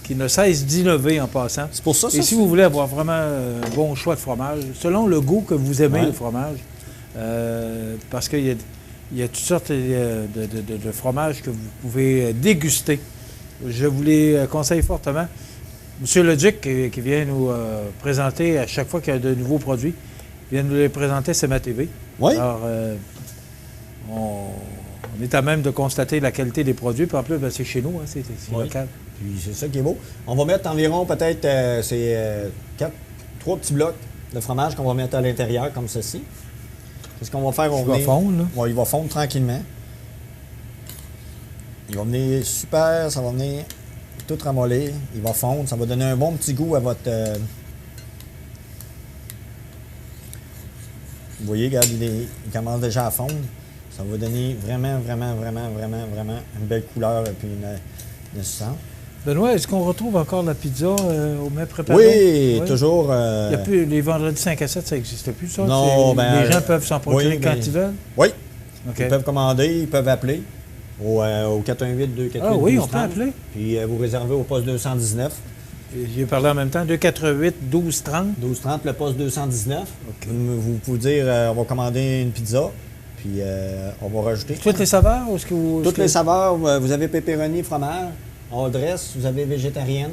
Qui ne cesse d'innover en passant. C'est pour ça. Et si vous voulez avoir vraiment un bon choix de fromage, selon le goût que vous aimez le fromage, parce qu'il y a toutes sortes de fromages que vous pouvez déguster. Je vous les conseille fortement. Monsieur Leduc, qui vient nous présenter à chaque fois qu'il y a de nouveaux produits, vient nous les présenter, c'est ma TV. Oui. Alors, on est à même de constater la qualité des produits. Puis en plus, c'est chez nous, hein, c'est local. Puis c'est ça qui est beau. On va mettre environ peut-être 3 petits blocs de fromage qu'on va mettre à l'intérieur, comme ceci. Qu'est-ce qu'on va faire? Il va fondre, là? Oui, il va fondre tranquillement. Il va venir super, ça va venir tout ramollir. Il va fondre, ça va donner un bon petit goût à votre... Vous voyez, regarde, il commence déjà à fondre. Ça va donner vraiment une belle couleur et puis une succincte. Benoît, est-ce qu'on retrouve encore la pizza au mets préparé? Oui, toujours. Il n'y a plus les vendredis 5 à 7, ça n'existe plus, ça? Non, les gens peuvent s'en procurer quand ils veulent? Oui. Okay. Ils peuvent commander, ils peuvent appeler au 418-248-1230. Ah oui, on peut appeler. Puis vous réservez au poste 219. J'ai parlé en même temps, 248-1230. 1230, le poste 219. Okay. Vous pouvez dire, on va commander une pizza. Puis on va rajouter. Toutes les saveurs? Toutes les saveurs. Vous avez pepperoni, fromage. Hors dress, vous avez végétarienne.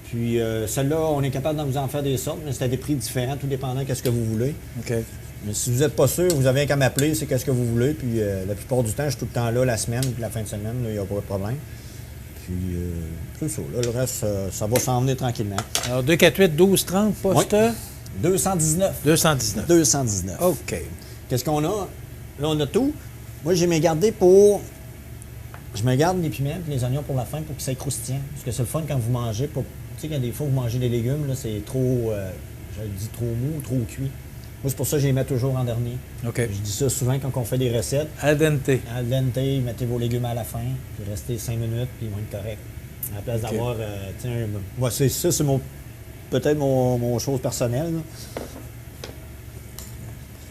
Puis celle-là, on est capable de vous en faire des sortes, mais c'est à des prix différents, tout dépendant de ce que vous voulez. OK. Mais si vous n'êtes pas sûr, vous avez qu'à m'appeler, c'est qu'est-ce que vous voulez. Puis la plupart du temps, je suis tout le temps là la semaine, puis la fin de semaine, il n'y a pas de problème. Puis c'est ça. Là, le reste, ça va s'en venir tranquillement. Alors, 248-1230, poste? Oui. 219. 219. 219. OK. Qu'est-ce qu'on a? Là, on a tout. Moi, j'ai mes gardé pour... Je me garde les piments et les oignons pour la fin pour qu'ils soient croustillants. Parce que c'est le fun quand vous mangez. Tu sais, quand des fois, vous mangez des légumes, là, c'est trop... je le dis trop mou ou trop cuit. Moi, c'est pour ça que je les mets toujours en dernier. OK. Je dis ça souvent quand on fait des recettes. Al dente. Al dente, mettez vos légumes à la fin, puis restez 5 minutes, puis ils vont être corrects. À la place d'avoir... Moi, c'est ça, c'est peut-être mon chose personnelle. Là.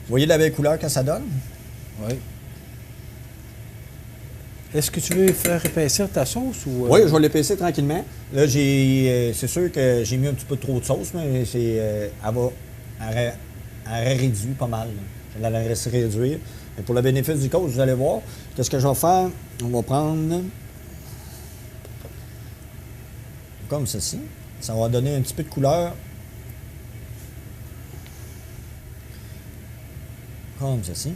Vous voyez la belle couleur que ça donne? Oui. Est-ce que tu veux faire épaissir ta sauce? Ou, Oui, je vais l'épaissir tranquillement. Là, c'est sûr que j'ai mis un petit peu trop de sauce, mais elle aurait réduit pas mal. Elle la laisser réduire. Et pour le bénéfice du cause, vous allez voir, qu'est-ce que je vais faire? On va prendre comme ceci. Ça va donner un petit peu de couleur. Comme ceci.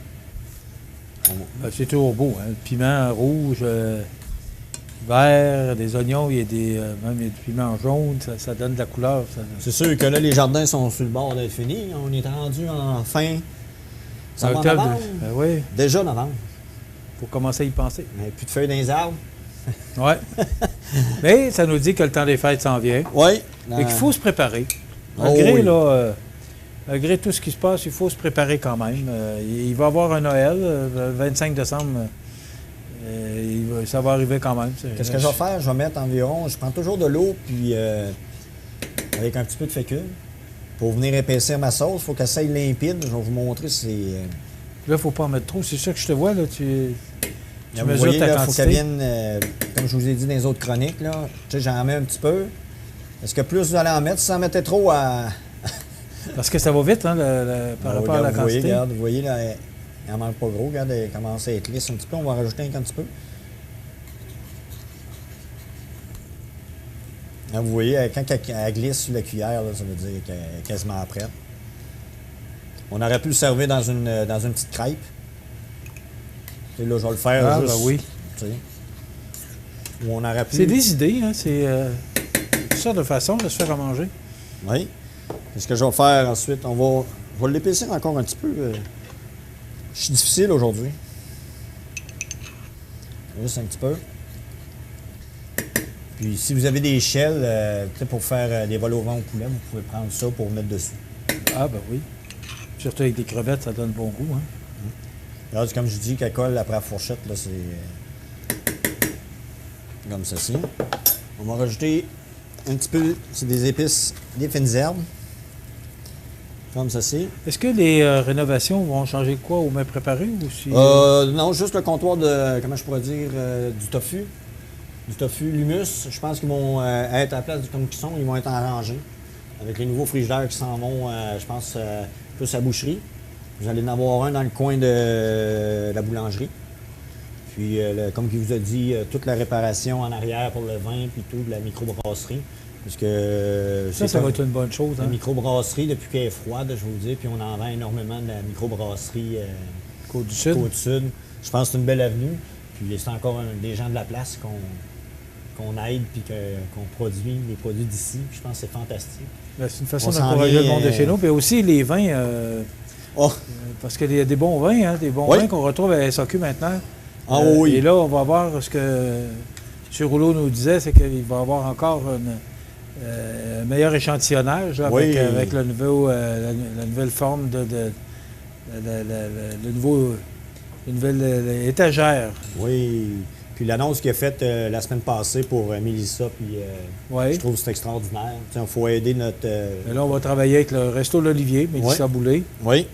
C'est toujours beau, hein? Le piment rouge, vert, des oignons, il y a même du piment jaune, ça donne de la couleur. C'est sûr que là, les jardins sont sur le bord d'être finis. On est rendu en fin. Ça va en novembre. Oui. Déjà novembre. Faut commencer à y penser. Il n'y a plus de feuilles dans les arbres. Oui. Mais ça nous dit que le temps des fêtes s'en vient. Oui. Et qu'il faut se préparer. Malgré tout ce qui se passe, il faut se préparer quand même. Il va y avoir un Noël, le 25 décembre. Ça va arriver quand même. Qu'est-ce que je vais faire? Je vais mettre environ... Je prends toujours de l'eau, puis avec un petit peu de fécule. Pour venir épaissir ma sauce, il faut qu'elle s'aille limpide. Je vais vous montrer si... Là, il ne faut pas en mettre trop. C'est ça que je te vois, là. Tu vous mesures voyez, ta il faut quantité. qu'elle vienne, comme je vous ai dit dans les autres chroniques, là. Tu sais, j'en mets un petit peu. Est-ce que plus vous allez en mettre? Si vous en mettez trop à... Parce que ça va vite, hein, par rapport à la quantité. Vous voyez, là, elle n'en manque pas gros. Regarde, elle commence à être lisse un petit peu. On va rajouter un petit peu. Là, vous voyez, quand elle glisse sur la cuillère, là, ça veut dire qu'elle est quasiment prête. On aurait pu le servir dans une petite crêpe. Et là, je vais le faire juste... Ben oui. Tu sais. Ou on aurait pu... C'est des idées, hein. C'est toutes sortes de façons de se faire à manger. Oui. Qu'est-ce que je vais faire ensuite? Je vais l'épaissir encore un petit peu. Je suis difficile aujourd'hui. Juste un petit peu. Puis si vous avez des échelles, pour faire des vols au vent au poulet, vous pouvez prendre ça pour mettre dessus. Ah, ben oui. Surtout avec des crevettes, ça donne bon goût, hein. Là, comme je dis, qu'elle colle après la fourchette, là, c'est comme ceci. On va rajouter un petit peu, c'est des épices, des fines herbes. Comme ceci. Est-ce que les rénovations vont changer quoi au mets préparé ou si... Non, juste le comptoir de, comment je pourrais dire, du tofu. Du tofu l'humus. Je pense qu'ils vont être à la place comme ils sont, ils vont être arrangés. Avec les nouveaux frigidaires qui s'en vont, je pense, plus à la boucherie. Vous allez en avoir un dans le coin de la boulangerie. Puis, comme il vous a dit, toute la réparation en arrière pour le vin, puis tout, de la microbrasserie. Parce que ça va être une bonne chose. La hein? microbrasserie, depuis qu'elle est froide, je vous le dis, puis on en vend énormément de la microbrasserie Côte-du-Sud. Côte-Sud. Je pense que c'est une belle avenue. Puis c'est encore des gens de la place qu'on aide puis qu'on produit, des produits d'ici. Puis je pense que c'est fantastique. Ben, c'est une façon d'encourager le monde de chez nous. Puis aussi les vins, parce qu'il y a des bons vins, hein, des bons vins qu'on retrouve à SAQ maintenant. Oui. Et là, on va voir ce que M. Rouleau nous disait, c'est qu'il va y avoir encore un meilleur échantillonnage là, avec la nouvelle forme une nouvelle étagère. Oui. Puis l'annonce qu'il a faite la semaine passée pour Mélissa, puis je trouve que c'est extraordinaire. Il faut aider notre... Et là, on va travailler avec le Resto L'Olivier, Mélissa Boulay. Oui.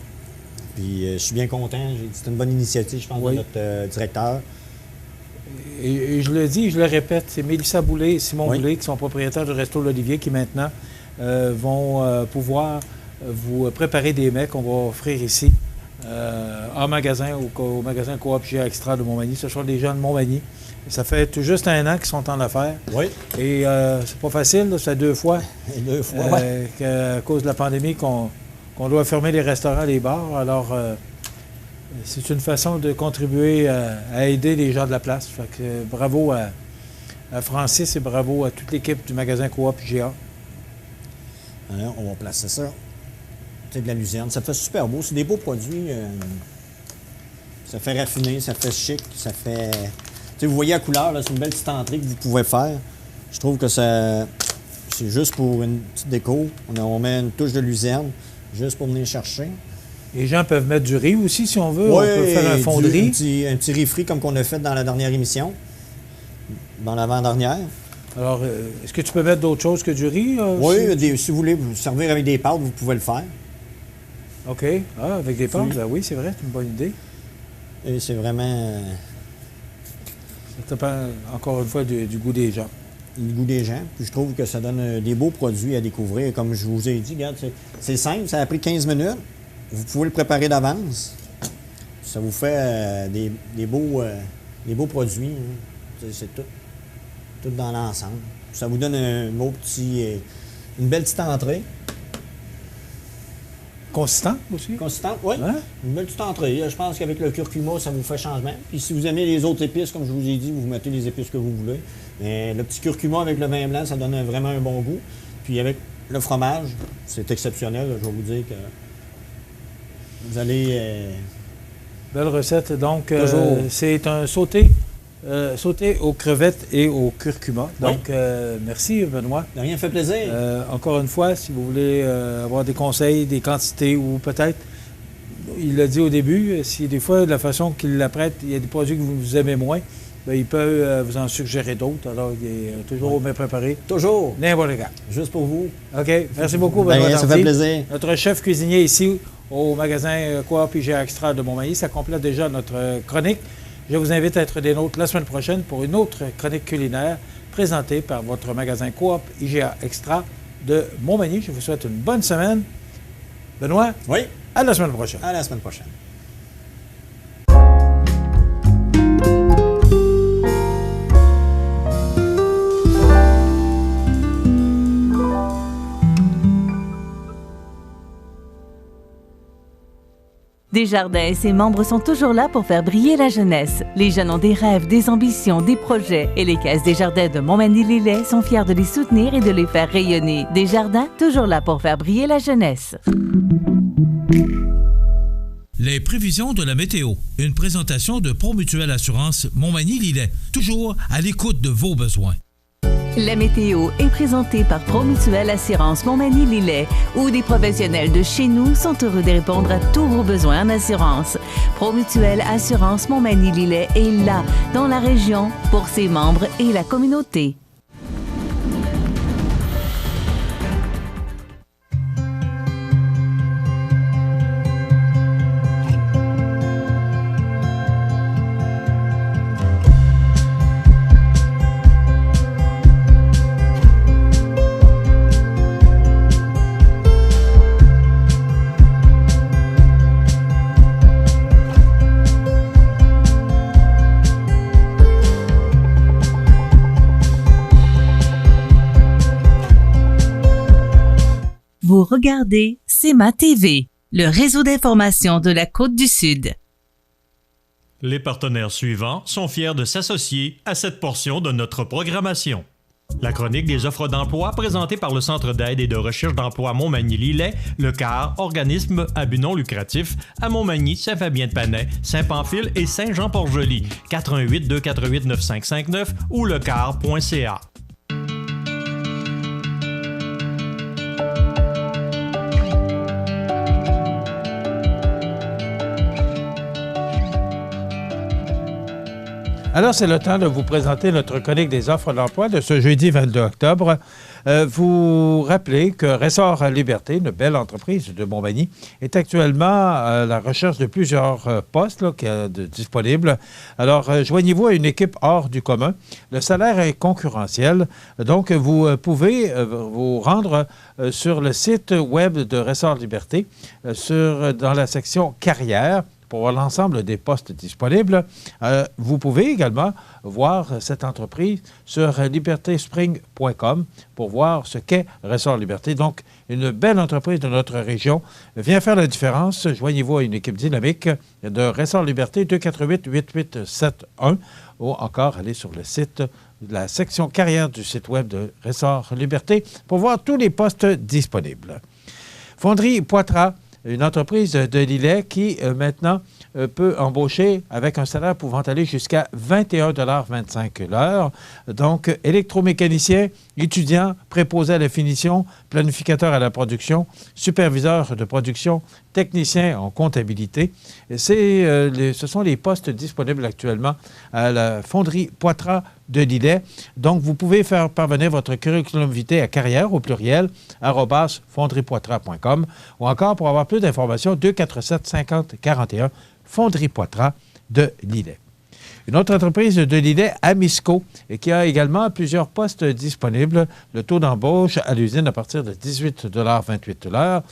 Puis je suis bien content. C'est une bonne initiative, je pense, de notre directeur. Et je le dis et je le répète, c'est Mélissa Boulay et Simon Boulay qui sont propriétaires du Resto L'Olivier qui maintenant vont pouvoir vous préparer des mets qu'on va offrir ici en magasin, au magasin Coop GA Extra de Montmagny. Ce sont des gens de Montmagny. Et ça fait tout juste 1 an qu'ils sont en affaires. Oui. Et c'est pas facile, là, ça fait 2 fois. Et 2 fois, à cause de la pandémie qu'on doit fermer les restaurants, les bars. Alors, c'est une façon de contribuer à aider les gens de la place. Fait que, bravo à Francis et bravo à toute l'équipe du magasin Coop GA. Alors, on va placer ça. C'est de la luzerne. Ça fait super beau. C'est des beaux produits. Ça fait raffiner, ça fait chic, ça fait... vous voyez la couleur, c'est une belle petite entrée que vous pouvez faire. Je trouve que c'est juste pour une petite déco. On met une touche de luzerne, juste pour venir chercher. Les gens peuvent mettre du riz aussi, si on veut. Oui, on peut faire un fond de riz. Un petit riz frit comme qu'on a fait dans la dernière émission, dans l'avant-dernière. Alors, est-ce que tu peux mettre d'autres choses que du riz? Oui, si vous voulez vous servir avec des pâtes, vous pouvez le faire. OK. Ah, avec des pâtes, oui, c'est vrai, c'est une bonne idée. Et c'est vraiment... Ça dépend, encore une fois, du goût des gens. Du goût des gens. Puis je trouve que ça donne des beaux produits à découvrir. Comme je vous ai dit, regarde, c'est simple, ça a pris 15 minutes. Vous pouvez le préparer d'avance. Ça vous fait des beaux produits. Hein. C'est tout dans l'ensemble. Ça vous donne une belle petite entrée. consistante aussi? Consistante, oui. Hein? Une belle petite entrée. Je pense qu'avec le curcuma, ça vous fait changement. Puis si vous aimez les autres épices, comme je vous ai dit, vous mettez les épices que vous voulez. Mais le petit curcuma avec le vin blanc, ça donne vraiment un bon goût. Puis avec le fromage, c'est exceptionnel. Je vais vous dire que vous allez... Belle recette. Donc, c'est un sauté aux crevettes et au curcuma. Donc, merci, Benoît. De rien, fait plaisir. Encore une fois, si vous voulez avoir des conseils, des quantités ou peut-être, il l'a dit au début, si des fois, de la façon qu'il l'apprête, il y a des produits que vous aimez moins, bien, il peut vous en suggérer d'autres. Alors, il est toujours bien préparé. Toujours. N'importe quand. Juste pour vous. OK. Merci beaucoup, Benoît. Ça fait plaisir. Notre chef cuisinier ici au magasin Coop IGA Extra de Montmagny. Ça complète déjà notre chronique. Je vous invite à être des nôtres la semaine prochaine pour une autre chronique culinaire présentée par votre magasin Coop IGA Extra de Montmagny. Je vous souhaite une bonne semaine. Benoît? Oui. À la semaine prochaine. À la semaine prochaine. Desjardins et ses membres sont toujours là pour faire briller la jeunesse. Les jeunes ont des rêves, des ambitions, des projets et les caisses Desjardins de Montmagny-Lillet sont fiers de les soutenir et de les faire rayonner. Desjardins, toujours là pour faire briller la jeunesse. Les prévisions de la météo. Une présentation de Promutuelle Assurance Montmagny-Lillet. Toujours à l'écoute de vos besoins. La météo est présentée par Promutuelle Assurance Montmagny-Lillet, où des professionnels de chez nous sont heureux de répondre à tous vos besoins en assurance. Promutuelle Assurance Montmagny-Lillet est là, dans la région, pour ses membres et la communauté. Vous regardez CEMA TV, le réseau d'information de la Côte-du-Sud. Les partenaires suivants sont fiers de s'associer à cette portion de notre programmation. La chronique des offres d'emploi présentée par le Centre d'aide et de recherche d'emploi Montmagny-Lillet, le CAR, organisme à but non lucratif, à Montmagny, Saint-Fabien-de-Panay, Saint-Pamphile et Saint-Jean-Port-Joli, 418-248-9559 ou lecar.ca. Alors, c'est le temps de vous présenter notre chronique des offres d'emploi de ce jeudi 22 octobre. Vous rappelez que Ressort Liberté, une belle entreprise de Montmagny, est actuellement à la recherche de plusieurs postes disponibles. Alors, joignez-vous à une équipe hors du commun. Le salaire est concurrentiel, donc vous pouvez vous rendre sur le site web de Ressort Liberté, dans la section carrière, pour voir l'ensemble des postes disponibles. Vous pouvez également voir cette entreprise sur libertéspring.com pour voir ce qu'est Ressort Liberté. Donc, une belle entreprise de notre région vient faire la différence. Joignez-vous à une équipe dynamique de Ressort Liberté 248-8871 ou encore allez sur le site de la section carrière du site web de Ressort Liberté pour voir tous les postes disponibles. Fonderie Poitras, une entreprise de Lillet qui, maintenant, peut embaucher avec un salaire pouvant aller jusqu'à 21,25 l'heure. Donc, électromécanicien, étudiant, préposé à la finition, planificateur à la production, superviseur de production, technicien en comptabilité. Ce sont les postes disponibles actuellement à la fonderie Poitras de Lillet. Donc, vous pouvez faire parvenir votre curriculum vitae à carrière au pluriel @fonderiepoitras.com ou encore pour avoir plus d'informations 247-50-41 Fonderie Poitras de Lillet. Une autre entreprise de Lillet, Amisco, et qui a également plusieurs postes disponibles. Le taux d'embauche à l'usine à partir de 18,28 l'heure.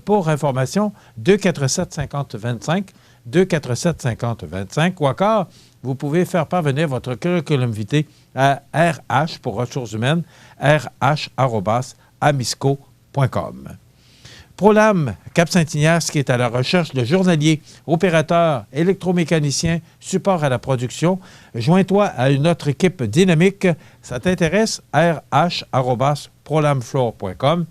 Pour information, 247-50-25, 247-50-25 ou encore, vous pouvez faire parvenir votre curriculum vitae à RH pour ressources humaines, rh@amisco.com. ProLam Cap-Saint-Ignace qui est à la recherche de journaliers, opérateurs, électromécaniciens, support à la production. Joins-toi à une autre équipe dynamique. Ça t'intéresse? rh@prolamfloor.com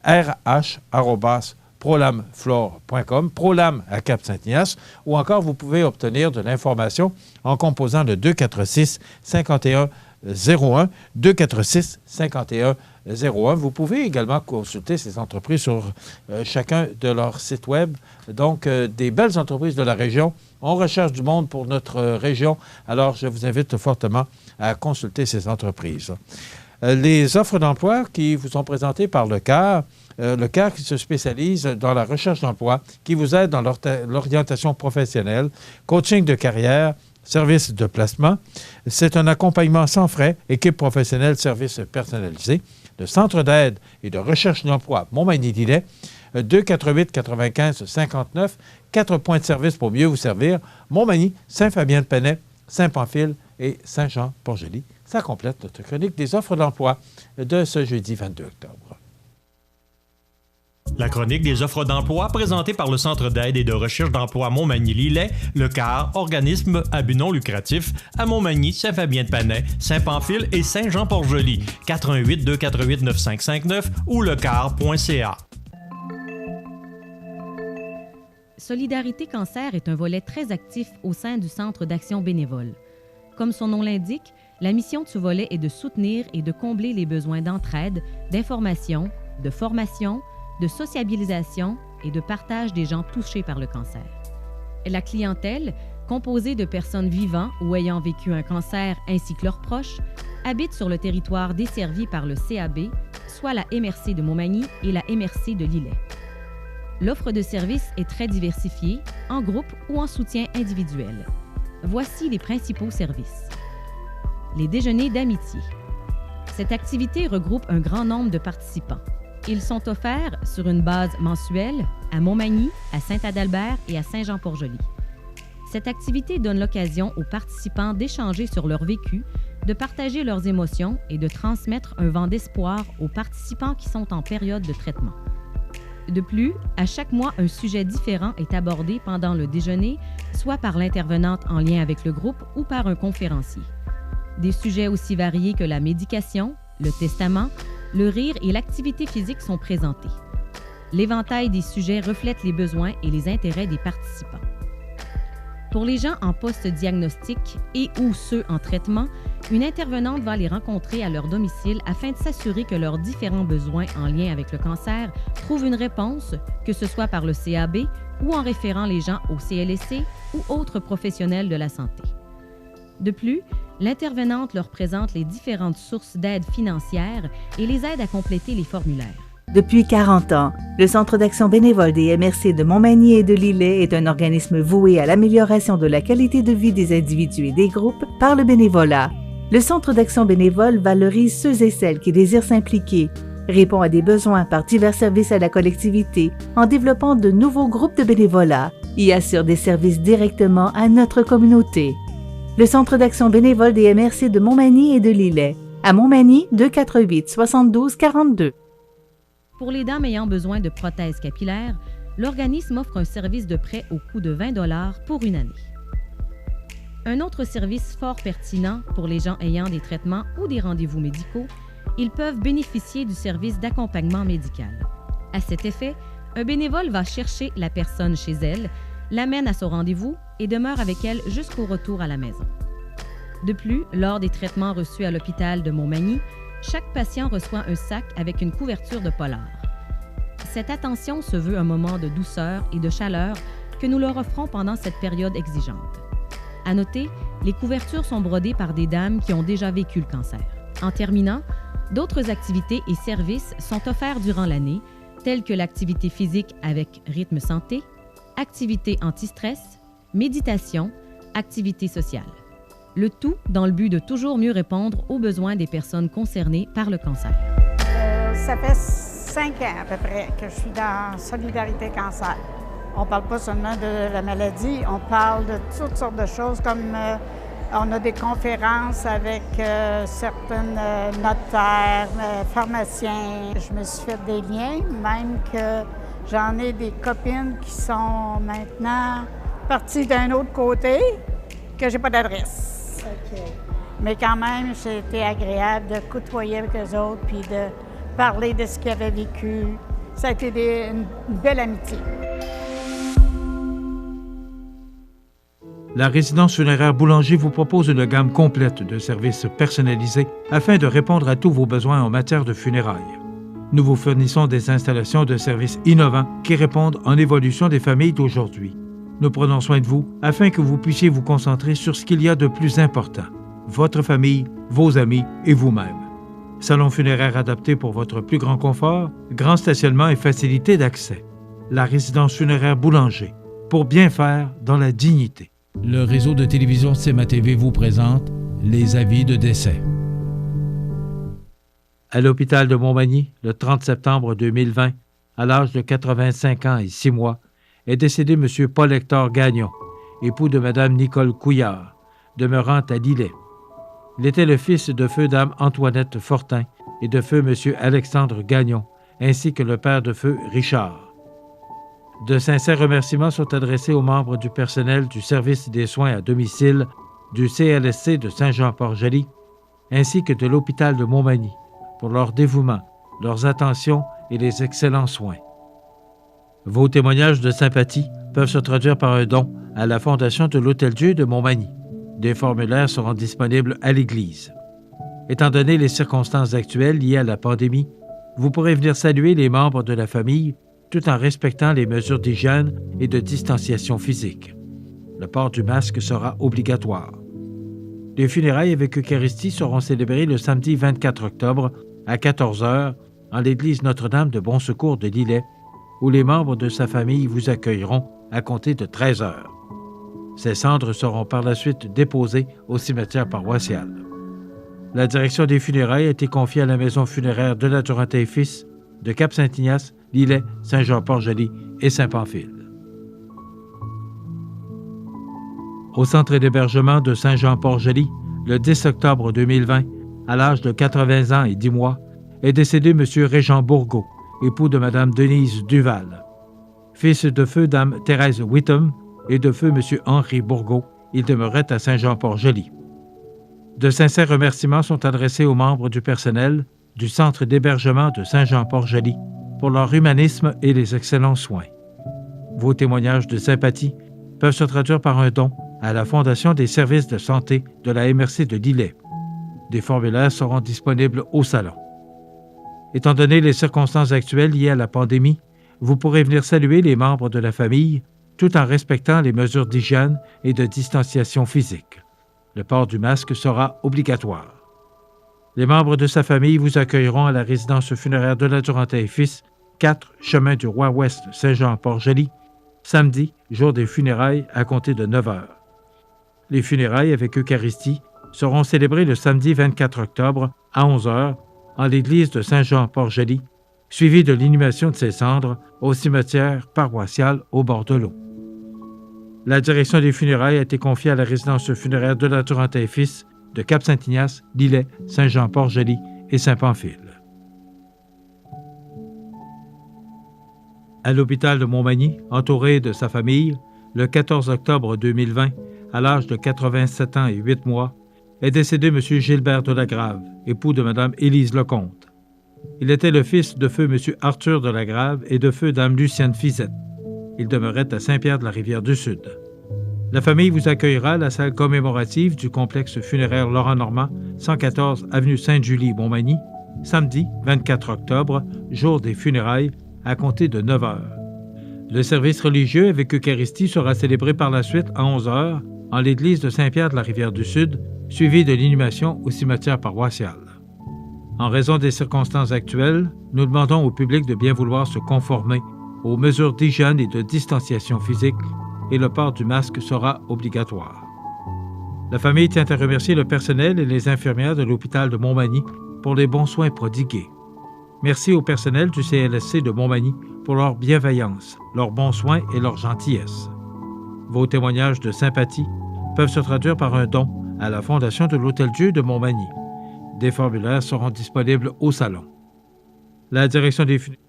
rh@prolamfloor.com ProLam à Cap-Saint-Ignace ou encore vous pouvez obtenir de l'information en composant le 246-5101 246-5101. Vous pouvez également consulter ces entreprises sur chacun de leurs sites web. Donc, des belles entreprises de la région. On recherche du monde pour notre région. Alors, je vous invite fortement à consulter ces entreprises. Les offres d'emploi qui vous sont présentées par le CAR qui se spécialise dans la recherche d'emploi, qui vous aide dans l'orientation professionnelle, coaching de carrière, service de placement. C'est un accompagnement sans frais, équipe professionnelle, service personnalisé. Le Centre d'aide et de recherche d'emploi Montmagny-Lillet, 248-95-59, 4 points de service pour mieux vous servir, Montmagny, Saint-Fabien-de-Penay, Saint-Pamphile et Saint-Jean-Port-Joli. Ça complète notre chronique des offres d'emploi de ce jeudi 22 octobre. La chronique des offres d'emploi présentée par le Centre d'aide et de recherche d'emploi Montmagny-Lillet, le CAR, organisme à but non lucratif, à Montmagny, Saint-Fabien-de-Penay, Saint-Pamphile et Saint-Jean-Port-Joli, 418-248-9559 ou lecar.ca. Solidarité Cancer est un volet très actif au sein du Centre d'action bénévole. Comme son nom l'indique, la mission de ce volet est de soutenir et de combler les besoins d'entraide, d'information, de formation, de sociabilisation et de partage des gens touchés par le cancer. La clientèle, composée de personnes vivant ou ayant vécu un cancer ainsi que leurs proches, habite sur le territoire desservi par le CAB, soit la MRC de Montmagny et la MRC de Lillet. L'offre de services est très diversifiée, en groupe ou en soutien individuel. Voici les principaux services. Les déjeuners d'amitié. Cette activité regroupe un grand nombre de participants. Ils sont offerts sur une base mensuelle à Montmagny, à Saint-Adalbert et à Saint-Jean-Port-Joli. Cette activité donne l'occasion aux participants d'échanger sur leur vécu, de partager leurs émotions et de transmettre un vent d'espoir aux participants qui sont en période de traitement. De plus, à chaque mois, un sujet différent est abordé pendant le déjeuner, soit par l'intervenante en lien avec le groupe ou par un conférencier. Des sujets aussi variés que la médication, le testament, le rire et l'activité physique sont présentés. L'éventail des sujets reflète les besoins et les intérêts des participants. Pour les gens en post-diagnostic et ou ceux en traitement, une intervenante va les rencontrer à leur domicile afin de s'assurer que leurs différents besoins en lien avec le cancer trouvent une réponse, que ce soit par le CAB ou en référant les gens au CLSC ou autres professionnels de la santé. De plus, l'intervenante leur présente les différentes sources d'aide financière et les aide à compléter les formulaires. Depuis 40 ans, le Centre d'action bénévole des MRC de Montmagny et de Lillet est un organisme voué à l'amélioration de la qualité de vie des individus et des groupes par le bénévolat. Le Centre d'action bénévole valorise ceux et celles qui désirent s'impliquer, répond à des besoins par divers services à la collectivité en développant de nouveaux groupes de bénévolat et assure des services directement à notre communauté. Le Centre d'action bénévole des MRC de Montmagny et de Lillet. À Montmagny, 248-72-42. Pour les dames ayant besoin de prothèses capillaires, l'organisme offre un service de prêt au coût de 20 $ pour une année. Un autre service fort pertinent pour les gens ayant des traitements ou des rendez-vous médicaux, ils peuvent bénéficier du service d'accompagnement médical. À cet effet, un bénévole va chercher la personne chez elle, l'amène à son rendez-vous et demeure avec elle jusqu'au retour à la maison. De plus, lors des traitements reçus à l'hôpital de Montmagny, chaque patient reçoit un sac avec une couverture de polar. Cette attention se veut un moment de douceur et de chaleur que nous leur offrons pendant cette période exigeante. À noter, les couvertures sont brodées par des dames qui ont déjà vécu le cancer. En terminant, d'autres activités et services sont offerts durant l'année, tels que l'activité physique avec rythme santé, activité anti-stress, méditation, activité sociale. Le tout dans le but de toujours mieux répondre aux besoins des personnes concernées par le cancer. Ça fait 5 ans à peu près que je suis dans Solidarité Cancer. On ne parle pas seulement de la maladie, on parle de toutes sortes de choses comme on a des conférences avec certaines notaires, pharmaciens. Je me suis fait des liens, même que J'en ai des copines qui sont maintenant parties d'un autre côté, que j'ai pas d'adresse. OK. Mais quand même, c'était agréable de côtoyer avec eux autres, puis de parler de ce qu'ils avaient vécu. Ça a été une belle amitié. La résidence funéraire Boulanger vous propose une gamme complète de services personnalisés afin de répondre à tous vos besoins en matière de funérailles. Nous vous fournissons des installations de services innovants qui répondent en évolution des familles d'aujourd'hui. Nous prenons soin de vous afin que vous puissiez vous concentrer sur ce qu'il y a de plus important, votre famille, vos amis et vous-même. Salon funéraire adapté pour votre plus grand confort, grand stationnement et facilité d'accès. La résidence funéraire Boulanger, pour bien faire dans la dignité. Le réseau de télévision CMA TV vous présente les avis de décès. À l'hôpital de Montmagny, le 30 septembre 2020, à l'âge de 85 ans et 6 mois, est décédé M. Paul-Hector Gagnon, époux de Mme Nicole Couillard, demeurant à Lillet. Il était le fils de feu Dame Antoinette Fortin et de feu M. Alexandre Gagnon, ainsi que le père de feu Richard. De sincères remerciements sont adressés aux membres du personnel du service des soins à domicile du CLSC de Saint-Jean-Port-Joli, ainsi que de l'hôpital de Montmagny, pour leur dévouement, leurs attentions et les excellents soins. Vos témoignages de sympathie peuvent se traduire par un don à la Fondation de l'Hôtel-Dieu de Montmagny. Des formulaires seront disponibles à l'Église. Étant donné les circonstances actuelles liées à la pandémie, vous pourrez venir saluer les membres de la famille tout en respectant les mesures d'hygiène et de distanciation physique. Le port du masque sera obligatoire. Les funérailles avec Eucharistie seront célébrées le samedi 24 octobre à 14h en l'église Notre-Dame de Bon-Secours de Lillet, où les membres de sa famille vous accueilleront à compter de 13h. Ces cendres seront par la suite déposées au cimetière paroissial. La direction des funérailles a été confiée à la maison funéraire de la Durantin et Fils de Cap-Saint-Ignace, Lillet, Saint-Jean-Port-Joli et Saint-Pamphile. Au centre d'hébergement de Saint-Jean-Port-Joli, le 10 octobre 2020, à l'âge de 80 ans et 10 mois, est décédé M. Régent Bourgault, époux de Mme Denise Duval. Fils de feu Dame Thérèse Whittam et de feu M. Henri Bourgault, il demeurait à Saint-Jean-Port-Joli. De sincères remerciements sont adressés aux membres du personnel du centre d'hébergement de Saint-Jean-Port-Joli pour leur humanisme et les excellents soins. Vos témoignages de sympathie peuvent se traduire par un don à la Fondation des services de santé de la MRC de Lillet. Des formulaires seront disponibles au salon. Étant donné les circonstances actuelles liées à la pandémie, vous pourrez venir saluer les membres de la famille tout en respectant les mesures d'hygiène et de distanciation physique. Le port du masque sera obligatoire. Les membres de sa famille vous accueilleront à la résidence funéraire de la Durantin et Fils, 4 chemin du Roi-Ouest Saint-Jean-Port-Joli, samedi, jour des funérailles à compter de 9h. Les funérailles avec Eucharistie seront célébrées le samedi 24 octobre à 11h en l'église de Saint-Jean-Port-Joli, suivi de l'inhumation de ses cendres au cimetière paroissial au bord de l'eau. La direction des funérailles a été confiée à la résidence funéraire de la Durantin et Fils de Cap-Saint-Ignace, Lillet, Saint-Jean-Port-Joli et Saint-Pamphile. À l'hôpital de Montmagny, entouré de sa famille, le 14 octobre 2020, à l'âge de 87 ans et 8 mois, est décédé M. Gilbert Delagrave, époux de Mme Élise Lecomte. Il était le fils de feu M. Arthur Delagrave et de feu Dame Lucienne Fizette. Il demeurait à Saint-Pierre-de-la-Rivière-du-Sud. La famille vous accueillera à la salle commémorative du complexe funéraire Laurent-Normand, 114 avenue Sainte-Julie, Montmagny, samedi 24 octobre, jour des funérailles, à compter de 9h. Le service religieux avec Eucharistie sera célébré par la suite à 11h en l'église de Saint-Pierre-de-la-Rivière-du-Sud, suivi de l'inhumation au cimetière paroissial. En raison des circonstances actuelles, nous demandons au public de bien vouloir se conformer aux mesures d'hygiène et de distanciation physique et le port du masque sera obligatoire. La famille tient à remercier le personnel et les infirmières de l'hôpital de Montmagny pour les bons soins prodigués. Merci au personnel du CLSC de Montmagny pour leur bienveillance, leurs bons soins et leur gentillesse. Vos témoignages de sympathie peuvent se traduire par un don à la Fondation de l'Hôtel-Dieu de Montmagny. Des formulaires seront disponibles au salon. La direction des funérailles.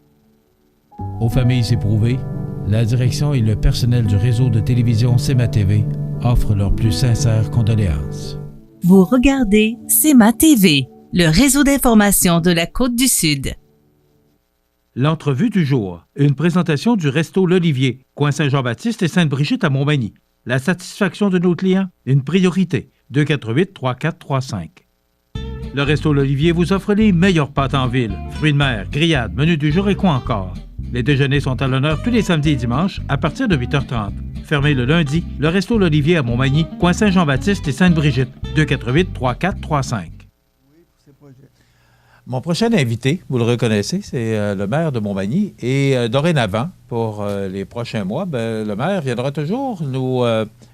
Aux familles éprouvées, la direction et le personnel du réseau de télévision CEMA TV offrent leurs plus sincères condoléances. Vous regardez CEMA TV, le réseau d'information de la Côte-du-Sud. L'entrevue du jour, une présentation du Resto L'Olivier, coin Saint-Jean-Baptiste et Sainte-Brigitte à Montmagny. La satisfaction de nos clients, une priorité. 248-3435. Le Resto L'Olivier vous offre les meilleures pâtes en ville, fruits de mer, grillades, menus du jour et quoi encore. Les déjeuners sont à l'honneur tous les samedis et dimanches à partir de 8h30. Fermé le lundi, le Resto L'Olivier à Montmagny, coin Saint-Jean-Baptiste et Sainte-Brigitte. 248-3435. Mon prochain invité, vous le reconnaissez, c'est le maire de Montmagny. Et dorénavant, pour les prochains mois, le maire viendra toujours nous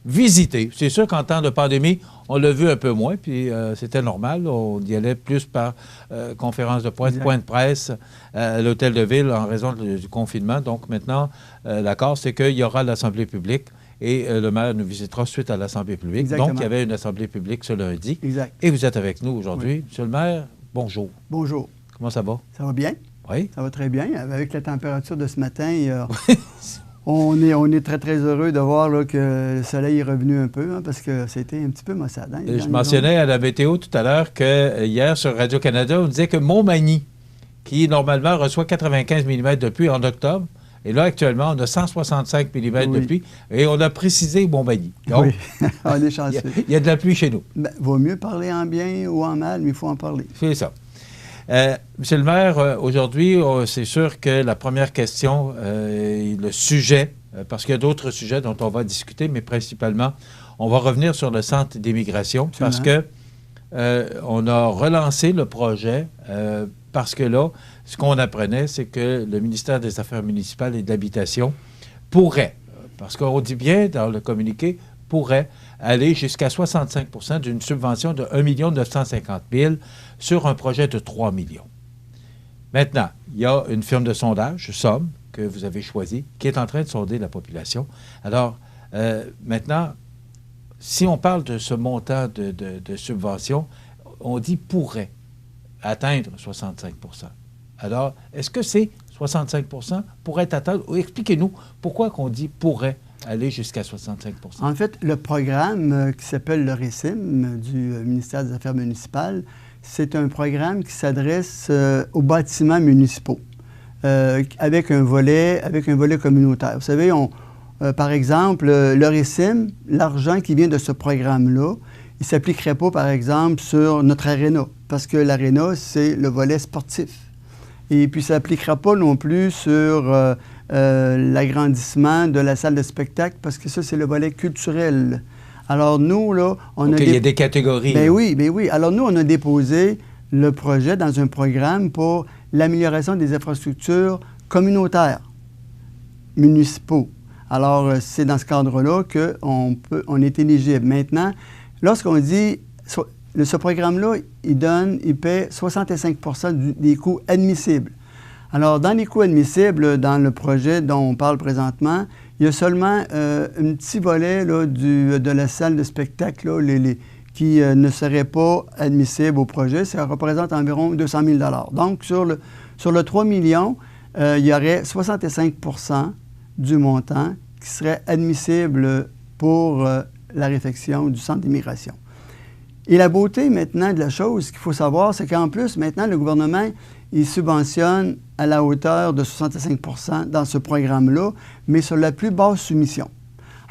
visiter. C'est sûr qu'en temps de pandémie, on l'a vu un peu moins, puis c'était normal. On y allait plus par conférence de point de presse à l'hôtel de ville en raison du confinement. Donc maintenant, l'accord, c'est qu'il y aura l'Assemblée publique. Et le maire nous visitera suite à l'Assemblée publique. Exactement. Donc, il y avait une Assemblée publique ce lundi. Exact. Et vous êtes avec nous aujourd'hui. Oui. Monsieur le maire, bonjour. Bonjour. Comment ça va? Ça va bien? Oui. Ça va très bien. Avec la température de ce matin, on est très, très heureux de voir là, que le soleil est revenu un peu, parce que c'était un petit peu maussade. Hein, je mentionnais à la météo tout à l'heure que hier, sur Radio-Canada, on disait que Montmagny, qui normalement reçoit 95 mm de pluie en octobre, et là, actuellement, on a 165 mm de pluie, et on a précisé Montmagny. Donc, oui, on est chanceux. Il y a de la pluie chez nous. Vaut mieux parler en bien ou en mal, mais il faut en parler. C'est ça. Monsieur le maire, aujourd'hui, c'est sûr que la première question, le sujet, parce qu'il y a d'autres sujets dont on va discuter, mais principalement, on va revenir sur le centre d'immigration, parce que on a relancé le projet, parce que là, ce qu'on apprenait, c'est que le ministère des Affaires municipales et de l'Habitation pourrait, parce qu'on dit bien dans le communiqué, pourrait aller jusqu'à 65 % d'une subvention de 1 950 000 sur un projet de 3 millions. Maintenant, il y a une firme de sondage, Somme, que vous avez choisie, qui est en train de sonder la population. Alors, maintenant, si on parle de ce montant de subvention, on dit pourrait atteindre 65 %. Alors, est-ce que c'est 65 % pourrait atteindre? Expliquez-nous pourquoi qu'on dit pourrait aller jusqu'à 65 %. En fait, le programme qui s'appelle le RECIM du ministère des Affaires municipales, c'est un programme qui s'adresse aux bâtiments municipaux avec un volet communautaire. Vous savez, par exemple, le RECIM, l'argent qui vient de ce programme-là, il ne s'appliquerait pas, par exemple, sur notre aréna, parce que l'aréna, c'est le volet sportif. Et puis, ça ne s'appliquera pas non plus sur l'agrandissement de la salle de spectacle, parce que ça, c'est le volet culturel. Alors, nous, là, il y a des catégories. Ben oui. Alors, nous, on a déposé le projet dans un programme pour l'amélioration des infrastructures communautaires, municipaux. Alors, c'est dans ce cadre-là qu'on est éligible. Maintenant, lorsqu'on dit... Ce programme-là, il paie 65 % des coûts admissibles. Alors, dans les coûts admissibles, dans le projet dont on parle présentement, il y a seulement un petit volet là, de la salle de spectacle là, qui ne serait pas admissible au projet. Ça représente environ 200 000 $. Donc, sur le 3 millions, il y aurait 65 % du montant qui serait admissible pour la réfection du centre d'immigration. Et la beauté maintenant de la chose, ce qu'il faut savoir, c'est qu'en plus, maintenant, le gouvernement, il subventionne à la hauteur de 65 % dans ce programme-là, mais sur la plus basse soumission.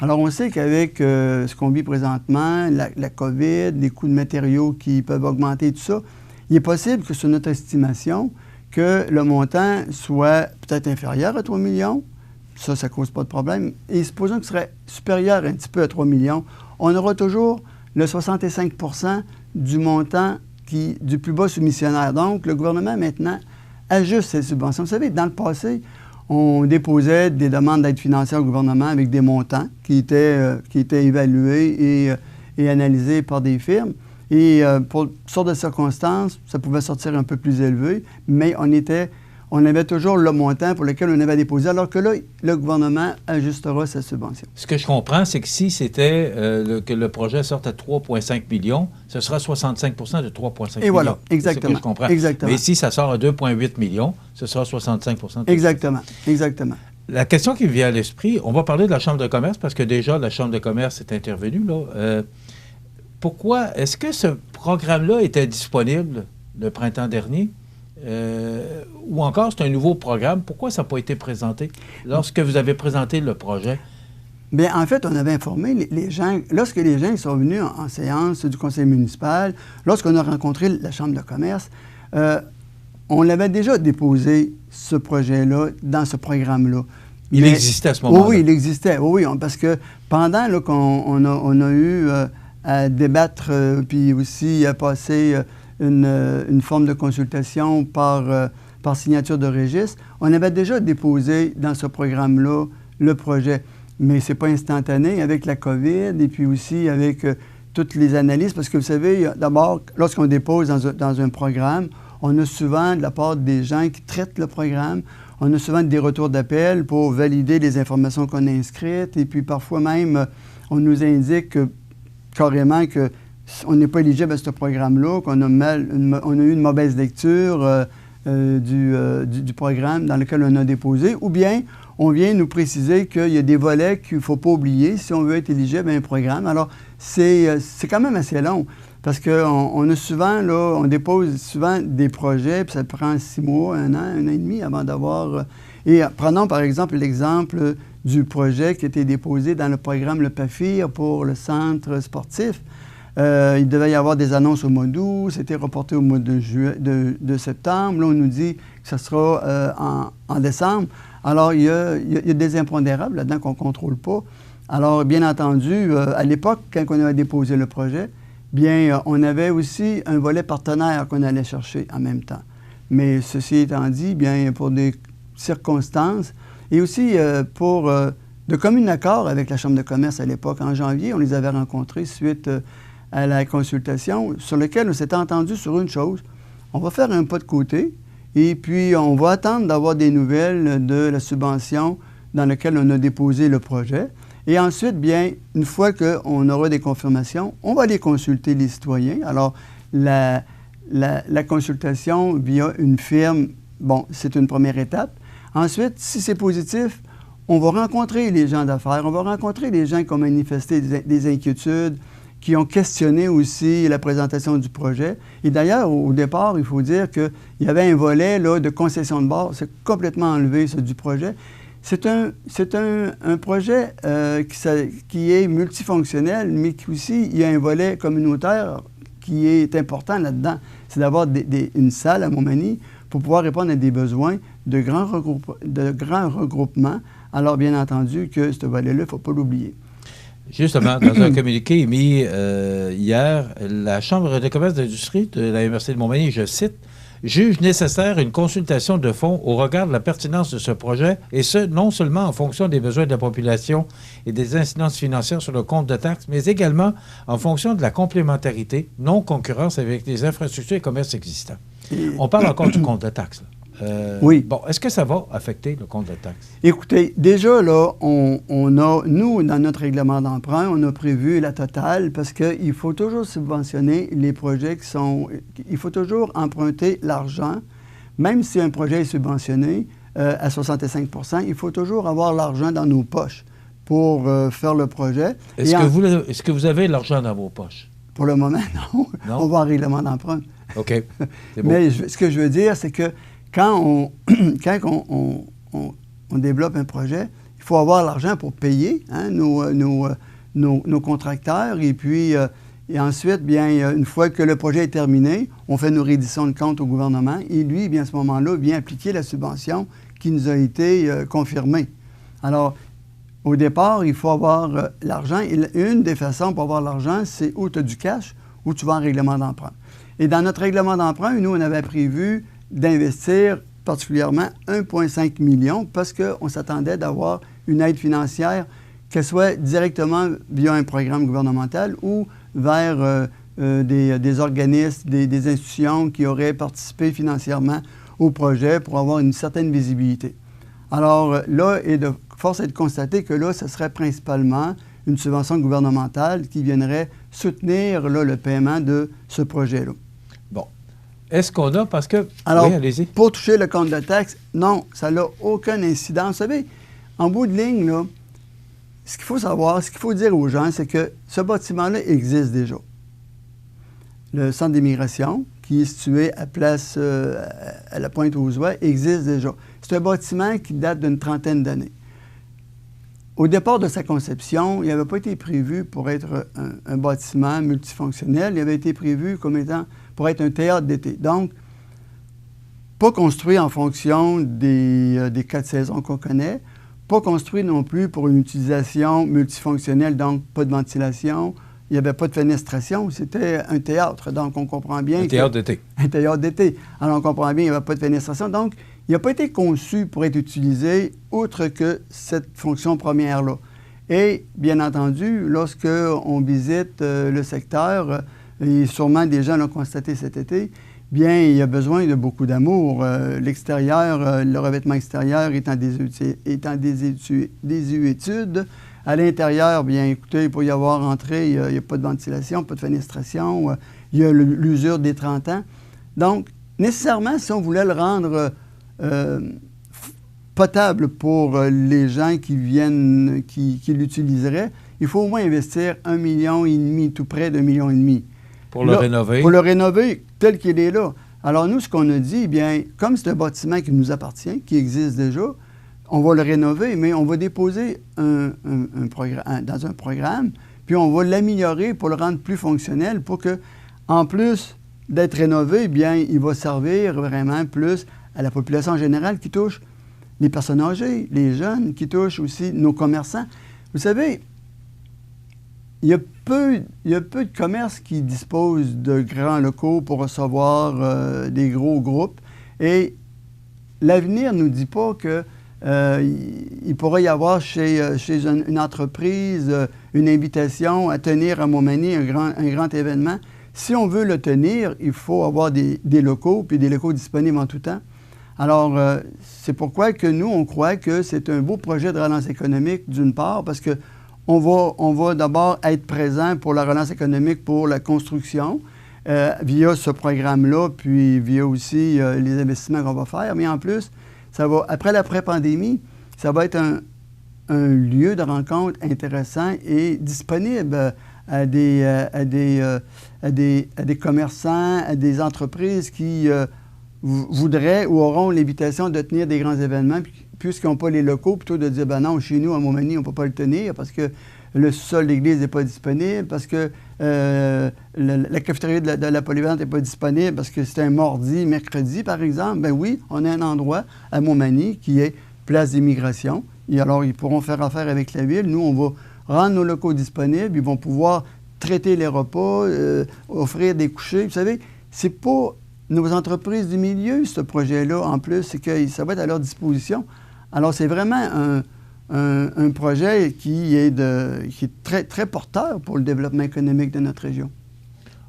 Alors, on sait qu'avec ce qu'on vit présentement, la COVID, les coûts de matériaux qui peuvent augmenter, tout ça, il est possible que sur notre estimation, que le montant soit peut-être inférieur à 3 millions. Ça ne cause pas de problème. Et supposons qu'il serait supérieur un petit peu à 3 millions, on aura toujours le 65 % du montant du plus bas soumissionnaire. Donc, le gouvernement, maintenant, ajuste ses subventions. Vous savez, dans le passé, on déposait des demandes d'aide financière au gouvernement avec des montants qui étaient évalués et analysés par des firmes. Et pour toutes sortes de circonstances, ça pouvait sortir un peu plus élevé, mais on avait toujours le montant pour lequel on avait déposé, alors que là, le gouvernement ajustera sa subvention. Ce que je comprends, c'est que si c'était que le projet sorte à 3,5 millions, ce sera 65 de 3,5 millions. Et voilà, exactement. C'est ce que je comprends. Exactement. Mais si ça sort à 2,8 millions, ce sera 65 Exactement, exactement. La question qui me vient à l'esprit, on va parler de la Chambre de commerce, parce que déjà, la Chambre de commerce est intervenue, là. Pourquoi est-ce que ce programme-là était disponible le printemps dernier? Ou encore, c'est un nouveau programme. Pourquoi ça n'a pas été présenté lorsque vous avez présenté le projet? Bien, en fait, on avait informé les gens. Lorsque les gens sont venus en séance du conseil municipal, lorsqu'on a rencontré la Chambre de commerce, on avait déjà déposé ce projet-là dans ce programme-là. Il existait à ce moment-là? Oui, il existait. Oui, parce que pendant qu'on a eu à débattre, puis aussi à passer une forme de consultation par signature de registre, on avait déjà déposé dans ce programme-là le projet. Mais ce n'est pas instantané avec la COVID et puis aussi avec toutes les analyses. Parce que vous savez, d'abord, lorsqu'on dépose dans un programme, on a souvent de la part des gens qui traitent le programme, on a souvent des retours d'appel pour valider les informations qu'on a inscrites. Et puis parfois même, on nous indique carrément qu'on n'est pas éligible à ce programme-là, qu'on a eu une mauvaise lecture du programme dans lequel on a déposé, ou bien on vient nous préciser qu'il y a des volets qu'il ne faut pas oublier si on veut être éligible à un programme. Alors, c'est quand même assez long, parce qu'on a souvent, là, on dépose souvent des projets, puis ça prend 6 mois, 1 an, 1 an et demi avant d'avoir... Et prenons par exemple l'exemple du projet qui a été déposé dans le programme Le PAFIR pour le centre sportif. Il devait y avoir des annonces au mois d'août, c'était reporté au mois de septembre. Là, on nous dit que ça sera en décembre. Alors, il y a des impondérables là-dedans qu'on ne contrôle pas. Alors, bien entendu, à l'époque, quand on avait déposé le projet, bien, on avait aussi un volet partenaire qu'on allait chercher en même temps. Mais ceci étant dit, bien, pour des circonstances, et aussi de commun accord avec la Chambre de commerce à l'époque, en janvier, on les avait rencontrés suite à la consultation, sur lequel on s'était entendu sur une chose. On va faire un pas de côté, et puis on va attendre d'avoir des nouvelles de la subvention dans laquelle on a déposé le projet. Et ensuite, bien, une fois qu'on aura des confirmations, on va aller consulter les citoyens. Alors, la consultation via une firme, bon, c'est une première étape. Ensuite, si c'est positif, on va rencontrer les gens d'affaires, on va rencontrer les gens qui ont manifesté des inquiétudes, qui ont questionné aussi la présentation du projet. Et d'ailleurs, au départ, il faut dire qu'il y avait un volet là, de concession de bord, c'est complètement enlevé, ça, du projet. C'est un projet qui est multifonctionnel, mais qui aussi, il y a un volet communautaire qui est important là-dedans. C'est d'avoir une salle à Montmagny pour pouvoir répondre à des besoins de grands regroupements. Alors, bien entendu, que ce volet-là, il ne faut pas l'oublier. Justement, dans un communiqué émis hier, la Chambre de commerce et d'industrie de la MRC de Montmagny, je cite, « juge nécessaire une consultation de fond au regard de la pertinence de ce projet, et ce, non seulement en fonction des besoins de la population et des incidences financières sur le compte de taxes, mais également en fonction de la complémentarité, non-concurrence avec les infrastructures et commerces existants. » On parle encore du compte de taxes. Oui. Bon, est-ce que ça va affecter le compte de taxes? Écoutez, déjà, là, nous, dans notre règlement d'emprunt, on a prévu la totale parce qu'il faut toujours subventionner les projets qui sont... Il faut toujours emprunter l'argent, même si un projet est subventionné à 65 %, il faut toujours avoir l'argent dans nos poches pour faire le projet. Est-ce que vous avez l'argent dans vos poches? Pour le moment, non. On va en règlement d'emprunt. OK. C'est bon. Mais ce que je veux dire, c'est que quand on développe un projet, il faut avoir l'argent pour payer nos contracteurs. Et puis, et ensuite, bien, une fois que le projet est terminé, on fait nos redditions de comptes au gouvernement. Et lui, bien, à ce moment-là, vient appliquer la subvention qui nous a été confirmée. Alors, au départ, il faut avoir l'argent. Et une des façons pour avoir l'argent, c'est où tu as du cash ou tu vas en règlement d'emprunt. Et dans notre règlement d'emprunt, nous, on avait prévu d'investir particulièrement 1,5 million parce qu'on s'attendait d'avoir une aide financière, qu'elle soit directement via un programme gouvernemental ou vers des organismes, des institutions qui auraient participé financièrement au projet pour avoir une certaine visibilité. Alors là, force est de constater que là, ce serait principalement une subvention gouvernementale qui viendrait soutenir là, le paiement de ce projet-là. Bon. Est-ce qu'on a, parce que... Alors, oui, allez-y. pour toucher le compte de taxe, non, ça n'a aucun incidence. Vous savez, en bout de ligne, là, ce qu'il faut savoir, ce qu'il faut dire aux gens, c'est que ce bâtiment-là existe déjà. Le centre d'immigration, qui est situé à place à la Pointe-aux-Oies, existe déjà. C'est un bâtiment qui date d'une 30aine d'années. Au départ de sa conception, il n'avait pas été prévu pour être un bâtiment multifonctionnel. Il avait été prévu comme étant pour être un théâtre d'été. Donc, pas construit en fonction des 4 saisons qu'on connaît, pas construit non plus pour une utilisation multifonctionnelle, donc pas de ventilation, il n'y avait pas de fenestration, c'était un théâtre. Donc, on comprend bien... Un théâtre d'été. Un théâtre d'été. Alors, on comprend bien qu'il n'y avait pas de fenestration. Donc, il n'a pas été conçu pour être utilisé outre que cette fonction première-là. Et, bien entendu, lorsque on visite le secteur, et sûrement des gens l'ont constaté cet été, bien, il y a besoin de beaucoup d'amour. L'extérieur, le revêtement extérieur est en désuétude. À l'intérieur, bien, écoutez, pour y avoir entré, il n'y a pas de ventilation, pas de fenestration. Il y a l'usure des 30 ans. Donc, nécessairement, si on voulait le rendre potable pour les gens qui viennent, qui l'utiliseraient, il faut au moins investir 1,5 million, tout près d'1,5 million. Pour le rénover. Pour le rénover tel qu'il est là. Alors, nous, ce qu'on a dit, bien, comme c'est un bâtiment qui nous appartient, qui existe déjà, on va le rénover, mais on va déposer dans un programme, puis on va l'améliorer pour le rendre plus fonctionnel pour que, en plus d'être rénové, bien, il va servir vraiment plus à la population générale qui touche les personnes âgées, les jeunes, qui touchent aussi nos commerçants. Vous savez, il y a peu de commerces qui disposent de grands locaux pour recevoir des gros groupes. Et l'avenir ne nous dit pas que il pourrait y avoir chez une entreprise une invitation à tenir à Montmagny un grand événement. Si on veut le tenir, il faut avoir des locaux, puis des locaux disponibles en tout temps. Alors, c'est pourquoi que nous, on croit que c'est un beau projet de relance économique, d'une part, parce que on va d'abord être présent pour la relance économique pour la construction, via ce programme-là, puis via aussi les investissements qu'on va faire. Mais en plus, ça va, après l'après-pandémie, ça va être un lieu de rencontre intéressant et disponible à des commerçants, à des entreprises qui voudraient ou auront l'invitation de tenir des grands événements, puisqu'ils n'ont pas les locaux, plutôt de dire, ben non, chez nous, à Montmagny, on ne peut pas le tenir parce que le sol de l'église n'est pas disponible, parce que la cafétéria de la polyvalente n'est pas disponible, parce que c'est un mardi, mercredi, par exemple. Ben oui, on a un endroit à Montmagny qui est place d'immigration. Et alors, ils pourront faire affaire avec la ville. Nous, on va rendre nos locaux disponibles. Ils vont pouvoir traiter les repas, offrir des couchers. Vous savez, c'est pas nos entreprises du milieu, ce projet-là, en plus, c'est que ça va être à leur disposition. Alors, c'est vraiment un projet qui est très, très porteur pour le développement économique de notre région.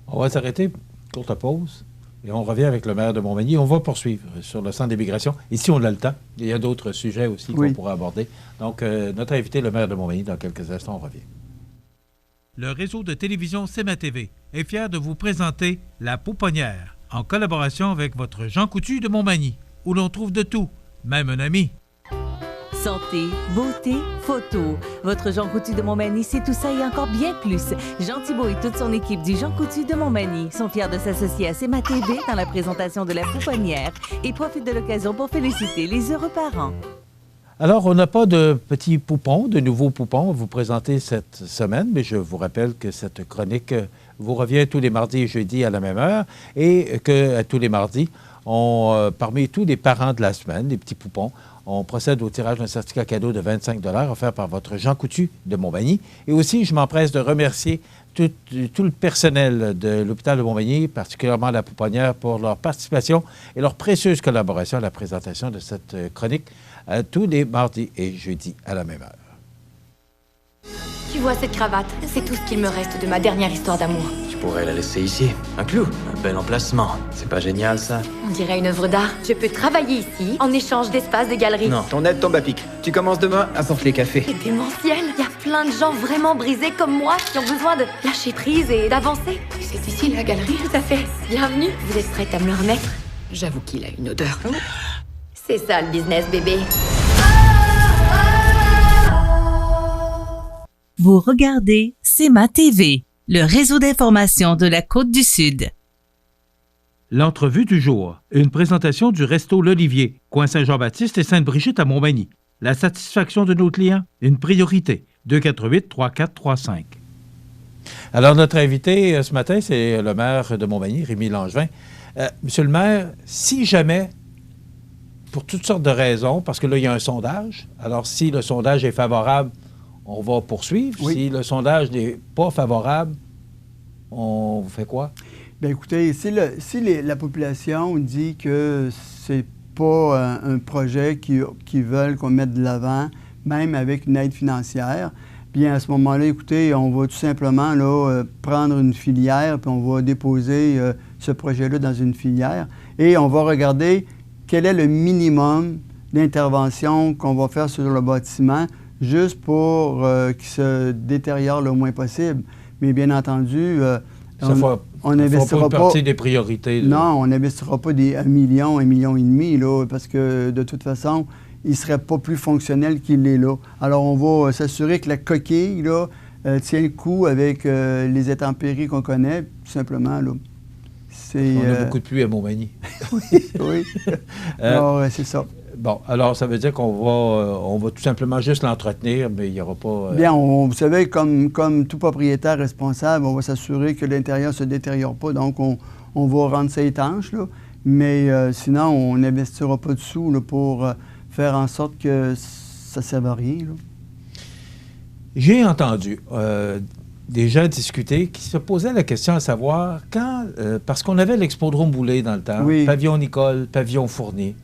On va s'arrêter, courte pause, et on revient avec le maire de Montmagny. On va poursuivre sur le centre d'immigration. Ici, on a le temps. Il y a d'autres sujets aussi qu'on pourra aborder. Donc, notre invité, le maire de Montmagny, dans quelques instants, on revient. Le réseau de télévision CMA-TV est fier de vous présenter La Pouponnière, en collaboration avec votre Jean Coutu de Montmagny, où l'on trouve de tout, même un ami. Santé, beauté, photo. Votre Jean Coutu de Montmagny, c'est tout ça et encore bien plus. Jean Thibault et toute son équipe du Jean Coutu de Montmagny sont fiers de s'associer à CMA-TV dans la présentation de La Pouponnière et profitent de l'occasion pour féliciter les heureux parents. Alors, on n'a pas de petits poupons, de nouveaux poupons à vous présenter cette semaine, mais je vous rappelle que cette chronique vous revient tous les mardis et jeudis à la même heure et que tous les mardis, parmi tous les parents de la semaine, les petits poupons, on procède au tirage d'un certificat cadeau de 25 $ offert par votre Jean Coutu de Montmagny. Et aussi, je m'empresse de remercier tout le personnel de l'hôpital de Montmagny, particulièrement la Pouponnière, pour leur participation et leur précieuse collaboration à la présentation de cette chronique tous les mardis et jeudis à la même heure. Tu vois cette cravate? C'est tout ce qu'il me reste de ma dernière histoire d'amour. Tu pourrait la laisser ici. Un clou, un bel emplacement. C'est pas génial, ça? On dirait une œuvre d'art. Je peux travailler ici en échange d'espace de galerie. Non, ton aide tombe à pic. Tu commences demain, apporte les cafés. C'est démentiel. Il y a plein de gens vraiment brisés comme moi qui ont besoin de lâcher prise et d'avancer. C'est ici la galerie? Tout à fait. Bienvenue. Vous êtes prête à me le remettre? J'avoue qu'il a une odeur. C'est ça le business, bébé. Vous regardez CEMA TV, le réseau d'information de la Côte-du-Sud. L'entrevue du jour. Une présentation du Resto L'Olivier, coin Saint-Jean-Baptiste et Sainte-Brigitte à Montmagny. La satisfaction de nos clients, une priorité. 248-3435. Alors, notre invité ce matin, c'est le maire de Montmagny, Rémi Langevin. Monsieur le maire, si jamais, pour toutes sortes de raisons, parce que là, il y a un sondage, alors si le sondage est favorable, on va poursuivre. Oui. Si le sondage n'est pas favorable, on fait quoi? Bien, écoutez, si la population dit que c'est pas un projet qu'ils veulent qu'on mette de l'avant, même avec une aide financière, bien à ce moment-là, écoutez, on va tout simplement là, prendre une filière, puis on va déposer ce projet-là dans une filière, et on va regarder quel est le minimum d'intervention qu'on va faire sur le bâtiment, juste pour qu'il se détériore le moins possible. Mais bien entendu, on n'investira pas partie des priorités. Là. Non, on n'investira pas des 1 million, 1,5 million, là, parce que de toute façon, il ne serait pas plus fonctionnel qu'il l'est là. Alors, on va s'assurer que la coquille là, tient le coup avec les intempéries qu'on connaît, tout simplement. Là. On a beaucoup de pluie à Montmagny. Oui. Alors, c'est ça. Bon, alors ça veut dire qu'on va tout simplement juste l'entretenir, mais il n'y aura pas... Bien, vous savez, comme tout propriétaire responsable, on va s'assurer que l'intérieur ne se détériore pas, donc on va rendre ça étanche, là, mais sinon, on n'investira pas de sous là, pour faire en sorte que ça ne serve à rien. Là. J'ai entendu des gens discuter qui se posaient la question à savoir quand... parce qu'on avait l'Expodrome Boulay dans le temps, oui. Pavillon Nicole, Pavillon Fournier.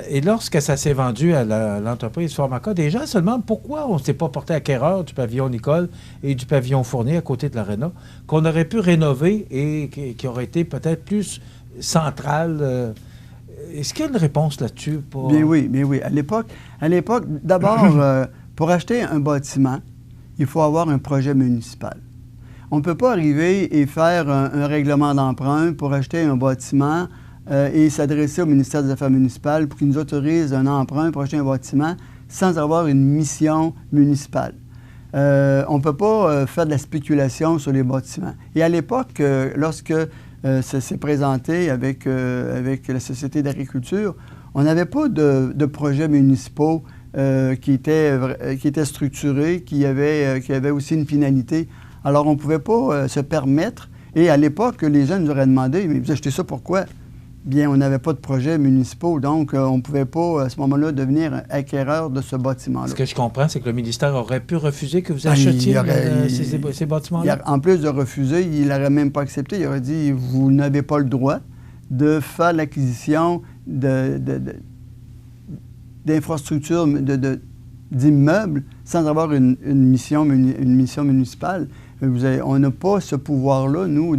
Et lorsque ça s'est vendu à l'entreprise Formaca, des gens se demandent pourquoi on ne s'est pas porté acquéreur du pavillon Nicole et du pavillon Fournier à côté de l'Arena, qu'on aurait pu rénover et qui aurait été peut-être plus central. Est-ce qu'il y a une réponse là-dessus? Bien oui. À l'époque, d'abord, pour acheter un bâtiment, il faut avoir un projet municipal. On ne peut pas arriver et faire un règlement d'emprunt pour acheter un bâtiment et s'adresser au ministère des Affaires municipales pour qu'il nous autorise un emprunt pour acheter un bâtiment sans avoir une mission municipale. On ne peut pas faire de la spéculation sur les bâtiments. Et à l'époque, lorsque ça s'est présenté avec la Société d'agriculture, on n'avait pas de projets municipaux qui étaient structurés, qui avaient aussi une finalité. Alors, on ne pouvait pas se permettre. Et à l'époque, les gens nous auraient demandé, mais vous achetez ça pourquoi? Bien, on n'avait pas de projets municipaux, donc on ne pouvait pas, à ce moment-là, devenir acquéreur de ce bâtiment-là. Ce que je comprends, c'est que le ministère aurait pu refuser que vous achetiez ces bâtiments-là? En plus de refuser, il n'aurait même pas accepté. Il aurait dit, vous n'avez pas le droit de faire l'acquisition d'infrastructures, d'immeubles, sans avoir une mission municipale. On n'a pas ce pouvoir-là, nous,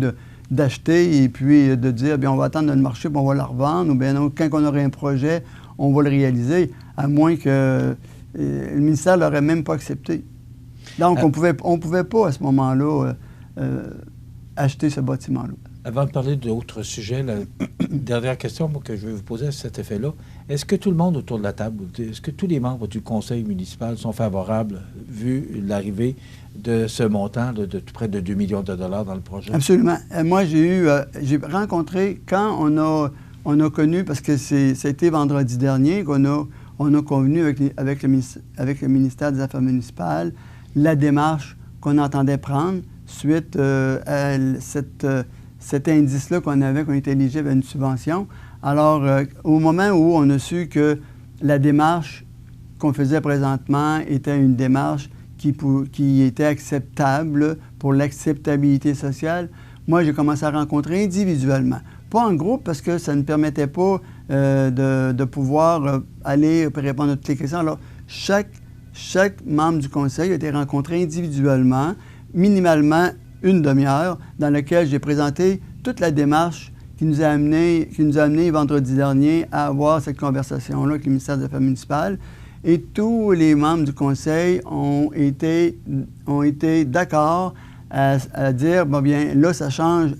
d'acheter et puis de dire, bien, on va attendre le marché puis on va la revendre, ou bien non, quand on aurait un projet, on va le réaliser, à moins que le ministère ne l'aurait même pas accepté. Donc, on pouvait pas, à ce moment-là, acheter ce bâtiment-là. Avant de parler d'autres sujets, la dernière question que je vais vous poser à cet effet-là, est-ce que tout le monde autour de la table, est-ce que tous les membres du conseil municipal sont favorables, vu l'arrivée de ce montant de près de 2 millions de dollars dans le projet? Absolument. Moi, j'ai rencontré, quand on a connu, parce que ça a été vendredi dernier, qu'on a convenu avec le ministère des Affaires municipales la démarche qu'on entendait prendre suite à cet indice-là qu'on était éligible à une subvention. Alors, au moment où on a su que la démarche qu'on faisait présentement était une démarche qui était acceptable pour l'acceptabilité sociale, moi, j'ai commencé à rencontrer individuellement. Pas en groupe, parce que ça ne permettait pas de pouvoir aller répondre à toutes les questions. Alors, chaque membre du conseil a été rencontré individuellement, minimalement une demi-heure dans laquelle j'ai présenté toute la démarche qui nous a amené vendredi dernier à avoir cette conversation-là avec le ministère des Affaires municipales. Et tous les membres du conseil ont été d'accord à dire, bon bien, là, ça change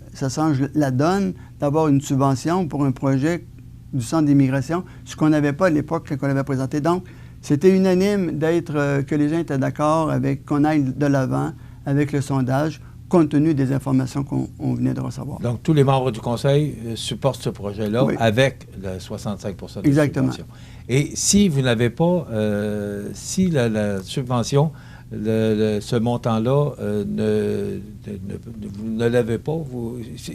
la donne d'avoir une subvention pour un projet du Centre d'immigration, ce qu'on n'avait pas à l'époque quand on l'avait présenté. Donc, c'était unanime que les gens étaient d'accord avec qu'on aille de l'avant avec le sondage, compte tenu des informations qu'on venait de recevoir. Donc, tous les membres du conseil supportent ce projet-là avec le 65 % de subvention. Et si vous n'avez pas, si la subvention, ce montant-là, vous ne l'avez pas,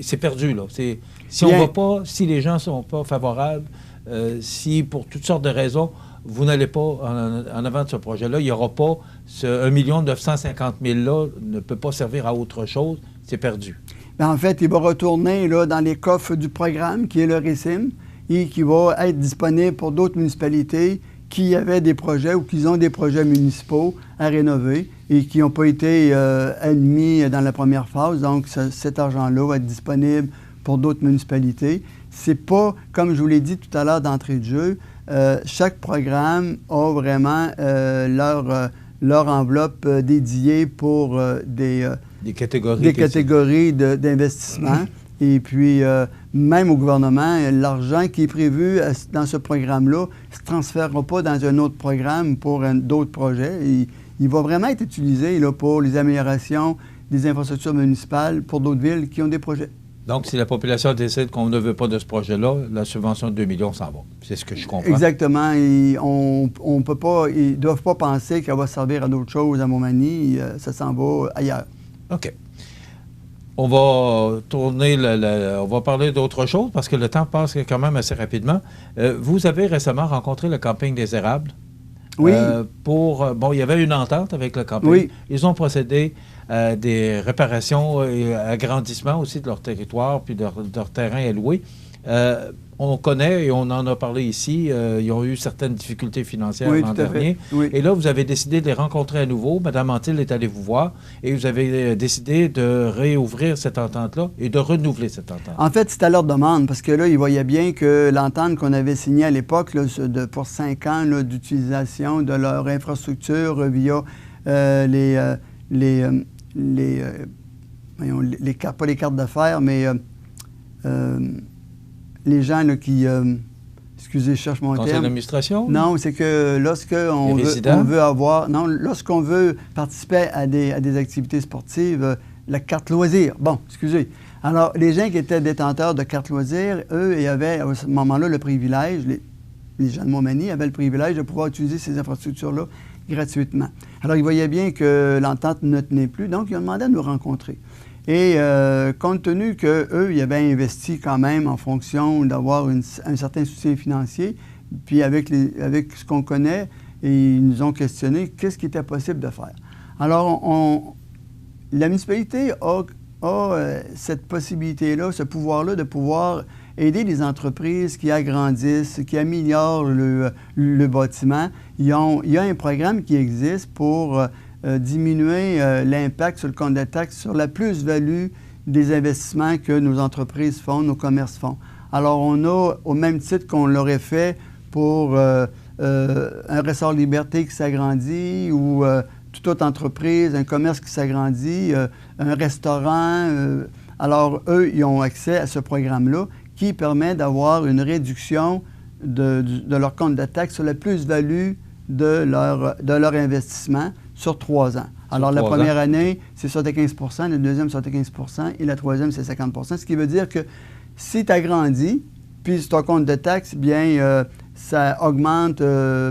c'est perdu, là. Si on ne va pas, si les gens ne sont pas favorables, si pour toutes sortes de raisons, vous n'allez pas en avant de ce projet-là, il n'y aura pas ce 1 950 000-là ne peut pas servir à autre chose, c'est perdu. Bien, en fait, il va retourner là, dans les coffres du programme, qui est le RICIM, et qui va être disponible pour d'autres municipalités qui avaient des projets ou qui ont des projets municipaux à rénover et qui n'ont pas été admis dans la première phase. Donc, cet argent-là va être disponible pour d'autres municipalités. C'est pas, comme je vous l'ai dit tout à l'heure d'entrée de jeu, chaque programme a vraiment leur enveloppe dédiée pour des catégories d'investissement. Et puis, même au gouvernement, l'argent qui est prévu dans ce programme-là ne se transférera pas dans un autre programme pour d'autres projets. Il va vraiment être utilisé là, pour les améliorations des infrastructures municipales pour d'autres villes qui ont des projets. Donc, si la population décide qu'on ne veut pas de ce projet-là, la subvention de 2 millions s'en va. C'est ce que je comprends. Exactement. Et on peut pas, ils ne doivent pas penser qu'elle va servir à d'autres choses à Montmagny. Ça s'en va ailleurs. OK. On va tourner, on va parler d'autre chose parce que le temps passe quand même assez rapidement. Vous avez récemment rencontré le camping des Érables. Oui. Il y avait une entente avec le camping. Oui. Ils ont procédé à des réparations et agrandissements aussi de leur territoire puis de leur terrain alloué. On connaît et on en a parlé ici, ils ont eu certaines difficultés financières l'an dernier. Oui. Et là, vous avez décidé de les rencontrer à nouveau. Mme Antil est allée vous voir et vous avez décidé de réouvrir cette entente-là et de renouveler cette entente. En fait, c'était à leur demande parce que là, ils voyaient bien que l'entente qu'on avait signée à l'époque pour 5 ans d'utilisation de leur infrastructure via pas les cartes d'affaires, mais les gens là, qui... excusez, je cherche mon terme. Conseil d'administration? Non, c'est que lorsqu'on lorsqu'on veut participer à des activités sportives, la carte loisir. Bon, excusez. Alors, les gens qui étaient détenteurs de carte loisir, eux, ils avaient à ce moment-là le privilège, les gens de Montmagny avaient le privilège de pouvoir utiliser ces infrastructures-là gratuitement. Alors, ils voyaient bien que l'entente ne tenait plus, donc ils ont demandé à nous rencontrer. Et compte tenu qu'eux, ils avaient investi quand même en fonction d'avoir un certain soutien financier, puis avec ce qu'on connaît, ils nous ont questionné qu'est-ce qui était possible de faire. Alors, la municipalité a cette possibilité-là, ce pouvoir-là de pouvoir aider les entreprises qui agrandissent, qui améliorent le bâtiment. Il y a un programme qui existe pour diminuer l'impact sur le compte de taxes, sur la plus-value des investissements que nos entreprises font, nos commerces font. Alors, on a, au même titre qu'on l'aurait fait pour un ressort Liberté qui s'agrandit ou toute autre entreprise, un commerce qui s'agrandit, un restaurant. Alors, eux, ils ont accès à ce programme-là qui permet d'avoir une réduction de leur compte de taxes sur la plus-value de leur investissement sur 3 ans. Alors, la première année, c'est 75 %, la deuxième, 75 % et la troisième, c'est 50 %. Ce qui veut dire que si tu agrandis, puis sur ton compte de taxes, bien, ça augmente,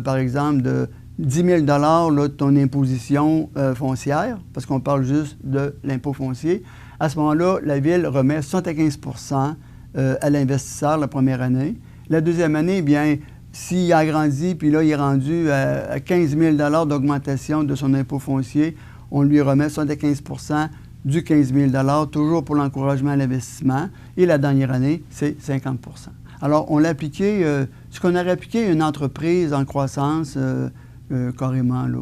par exemple, de 10 000 $ ton imposition foncière, parce qu'on parle juste de l'impôt foncier. À ce moment-là, la Ville remet 75 % à l'investisseur la première année. La deuxième année, bien, s'il agrandit, puis là, il est rendu à 15 000 $ d'augmentation de son impôt foncier, on lui remet 75 % du 15 000 $, toujours pour l'encouragement à l'investissement. Et la dernière année, c'est 50 %. Alors, on l'a appliqué, ce qu'on aurait appliqué à une entreprise en croissance, carrément, là.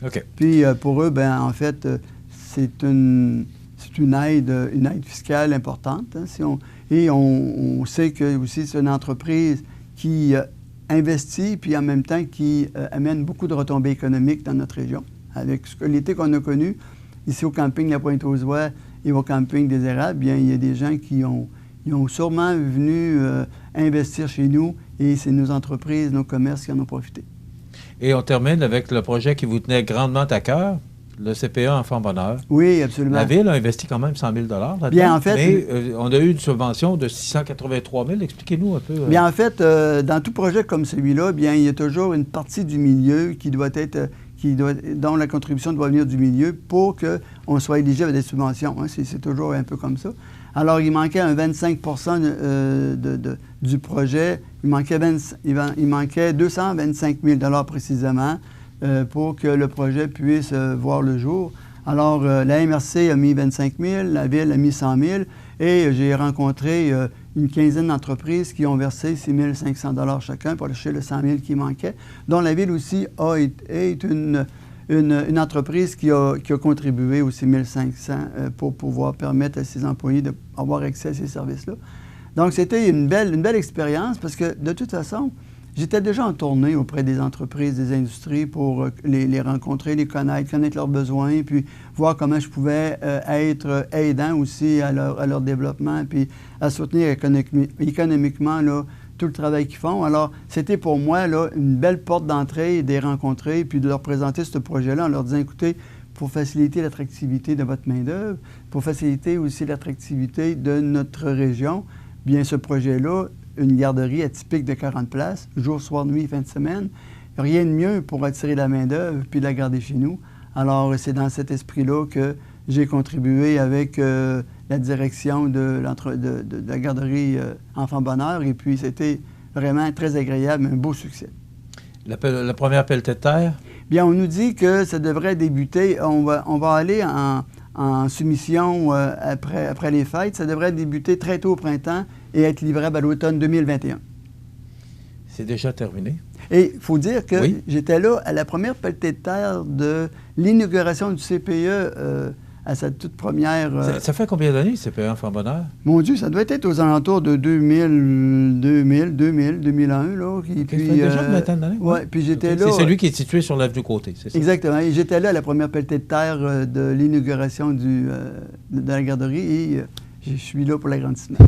OK. Puis, pour eux, bien, en fait, c'est c'est une aide fiscale importante. Hein, et on sait que aussi c'est une entreprise qui investit, puis en même temps qui amène beaucoup de retombées économiques dans notre région. Avec l'été qu'on a connu, ici au camping La Pointe-aux-Oies et au camping des Érables, bien, il y a des gens qui ont sûrement venu investir chez nous et c'est nos entreprises, nos commerces qui en ont profité. Et on termine avec le projet qui vous tenait grandement à cœur, le CPA Enfants Bonheur. Oui, absolument. La Ville a investi quand même 100 000 là-dedans. Bien, en fait... Mais on a eu une subvention de 683 000. Expliquez-nous un peu. Bien, en fait, dans tout projet comme celui-là, bien, il y a toujours une partie du milieu dont la contribution doit venir du milieu pour qu'on soit éligible à des subventions. Hein. C'est toujours un peu comme ça. Alors, il manquait un 25 du projet. Il manquait 225 000 précisément pour que le projet puisse voir le jour. Alors, la MRC a mis 25 000, la Ville a mis 100 000 et j'ai rencontré une quinzaine d'entreprises qui ont versé 6 500 chacun pour acheter le 100 000 qui manquait, dont la Ville aussi est une entreprise qui a contribué aux 6 500 pour pouvoir permettre à ses employés d'avoir accès à ces services-là. Donc, c'était une belle expérience parce que, de toute façon, j'étais déjà en tournée auprès des entreprises, des industries pour les rencontrer, les connaître leurs besoins, puis voir comment je pouvais être aidant aussi à leur développement, puis à soutenir économiquement là, tout le travail qu'ils font. Alors, c'était pour moi là, une belle porte d'entrée, de les rencontrer, puis de leur présenter ce projet-là en leur disant, écoutez, pour faciliter l'attractivité de votre main-d'œuvre, pour faciliter aussi l'attractivité de notre région, bien ce projet-là, une garderie atypique de 40 places, jour, soir, nuit, fin de semaine. Rien de mieux pour attirer la main-d'œuvre puis la garder chez nous. Alors, c'est dans cet esprit-là que j'ai contribué avec la direction de la garderie Enfants Bonheur. Et puis, c'était vraiment très agréable, un beau succès. La première pelletée de terre? Bien, on nous dit que ça devrait débuter. On va aller en soumission après les fêtes. Ça devrait débuter très tôt au printemps et être livrable à l'automne 2021. C'est déjà terminé. Et il faut dire que j'étais là à la première pelletée de terre de l'inauguration du CPE à sa toute première... Ça fait combien d'années, CPE Enfants Bonheur? Mon Dieu, ça doit être aux alentours de 2001, là. Et puis, déjà une vingtaine d'années? Oui, puis j'étais là... C'est celui qui est situé sur l'avenue Côté, c'est ça? Exactement. Et j'étais là à la première pelletée de terre de l'inauguration de la garderie et je suis là pour l'agrandissement.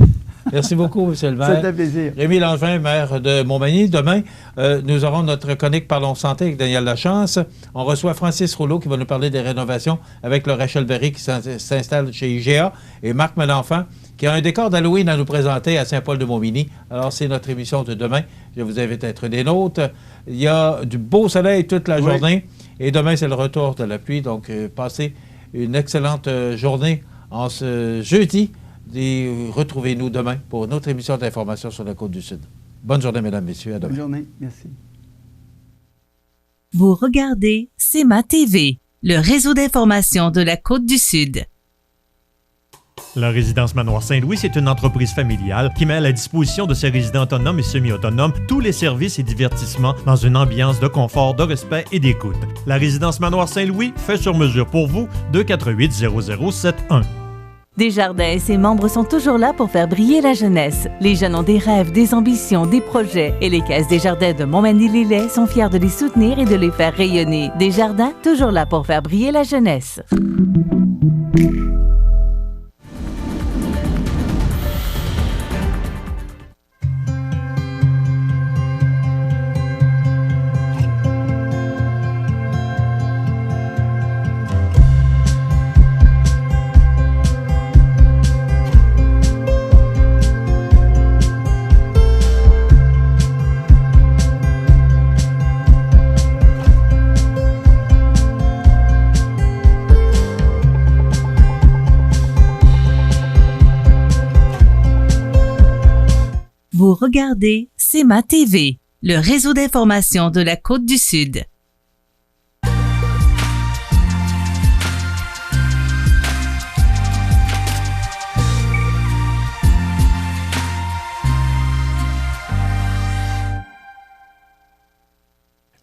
Merci beaucoup, M. le maire. Ça fait plaisir. Rémi Langevin, maire de Montmagny. Demain, nous aurons notre chronique Parlons Santé avec Daniel Lachance. On reçoit Francis Rouleau qui va nous parler des rénovations avec le Rachel Berry qui s'installe chez IGA et Marc Melenfant qui a un décor d'Halloween à nous présenter à Saint-Paul-de-Montmagny. Alors, c'est notre émission de demain. Je vous invite à être des nôtres. Il y a du beau soleil toute la journée et demain, c'est le retour de la pluie. Donc, passez une excellente journée en ce jeudi. Et retrouvez-nous demain pour une autre émission d'information sur la Côte-du-Sud. Bonne journée, mesdames, messieurs. À demain. Bonne journée. Merci. Vous regardez CEMA TV, le réseau d'information de la Côte-du-Sud. La résidence Manoir Saint-Louis, c'est une entreprise familiale qui met à la disposition de ses résidents autonomes et semi-autonomes tous les services et divertissements dans une ambiance de confort, de respect et d'écoute. La résidence Manoir Saint-Louis fait sur mesure pour vous, 248-0071. Desjardins et ses membres sont toujours là pour faire briller la jeunesse. Les jeunes ont des rêves, des ambitions, des projets. Et les Caisses Desjardins de Montmagny-Lillet sont fiers de les soutenir et de les faire rayonner. Desjardins, toujours là pour faire briller la jeunesse. Vous regardez CEMA TV, le réseau d'information de la Côte-du-Sud.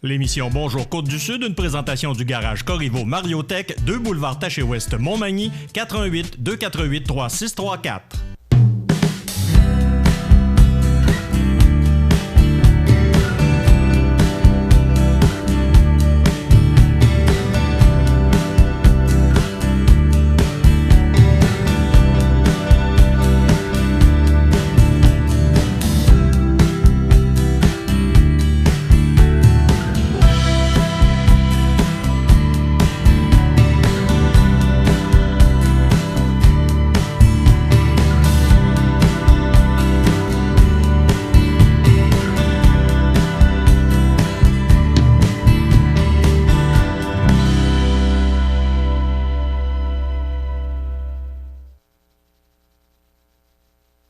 L'émission Bonjour Côte-du-Sud, une présentation du garage Corriveau Mariotech, 2 boulevard Taché-Ouest Montmagny, 418 248 3634.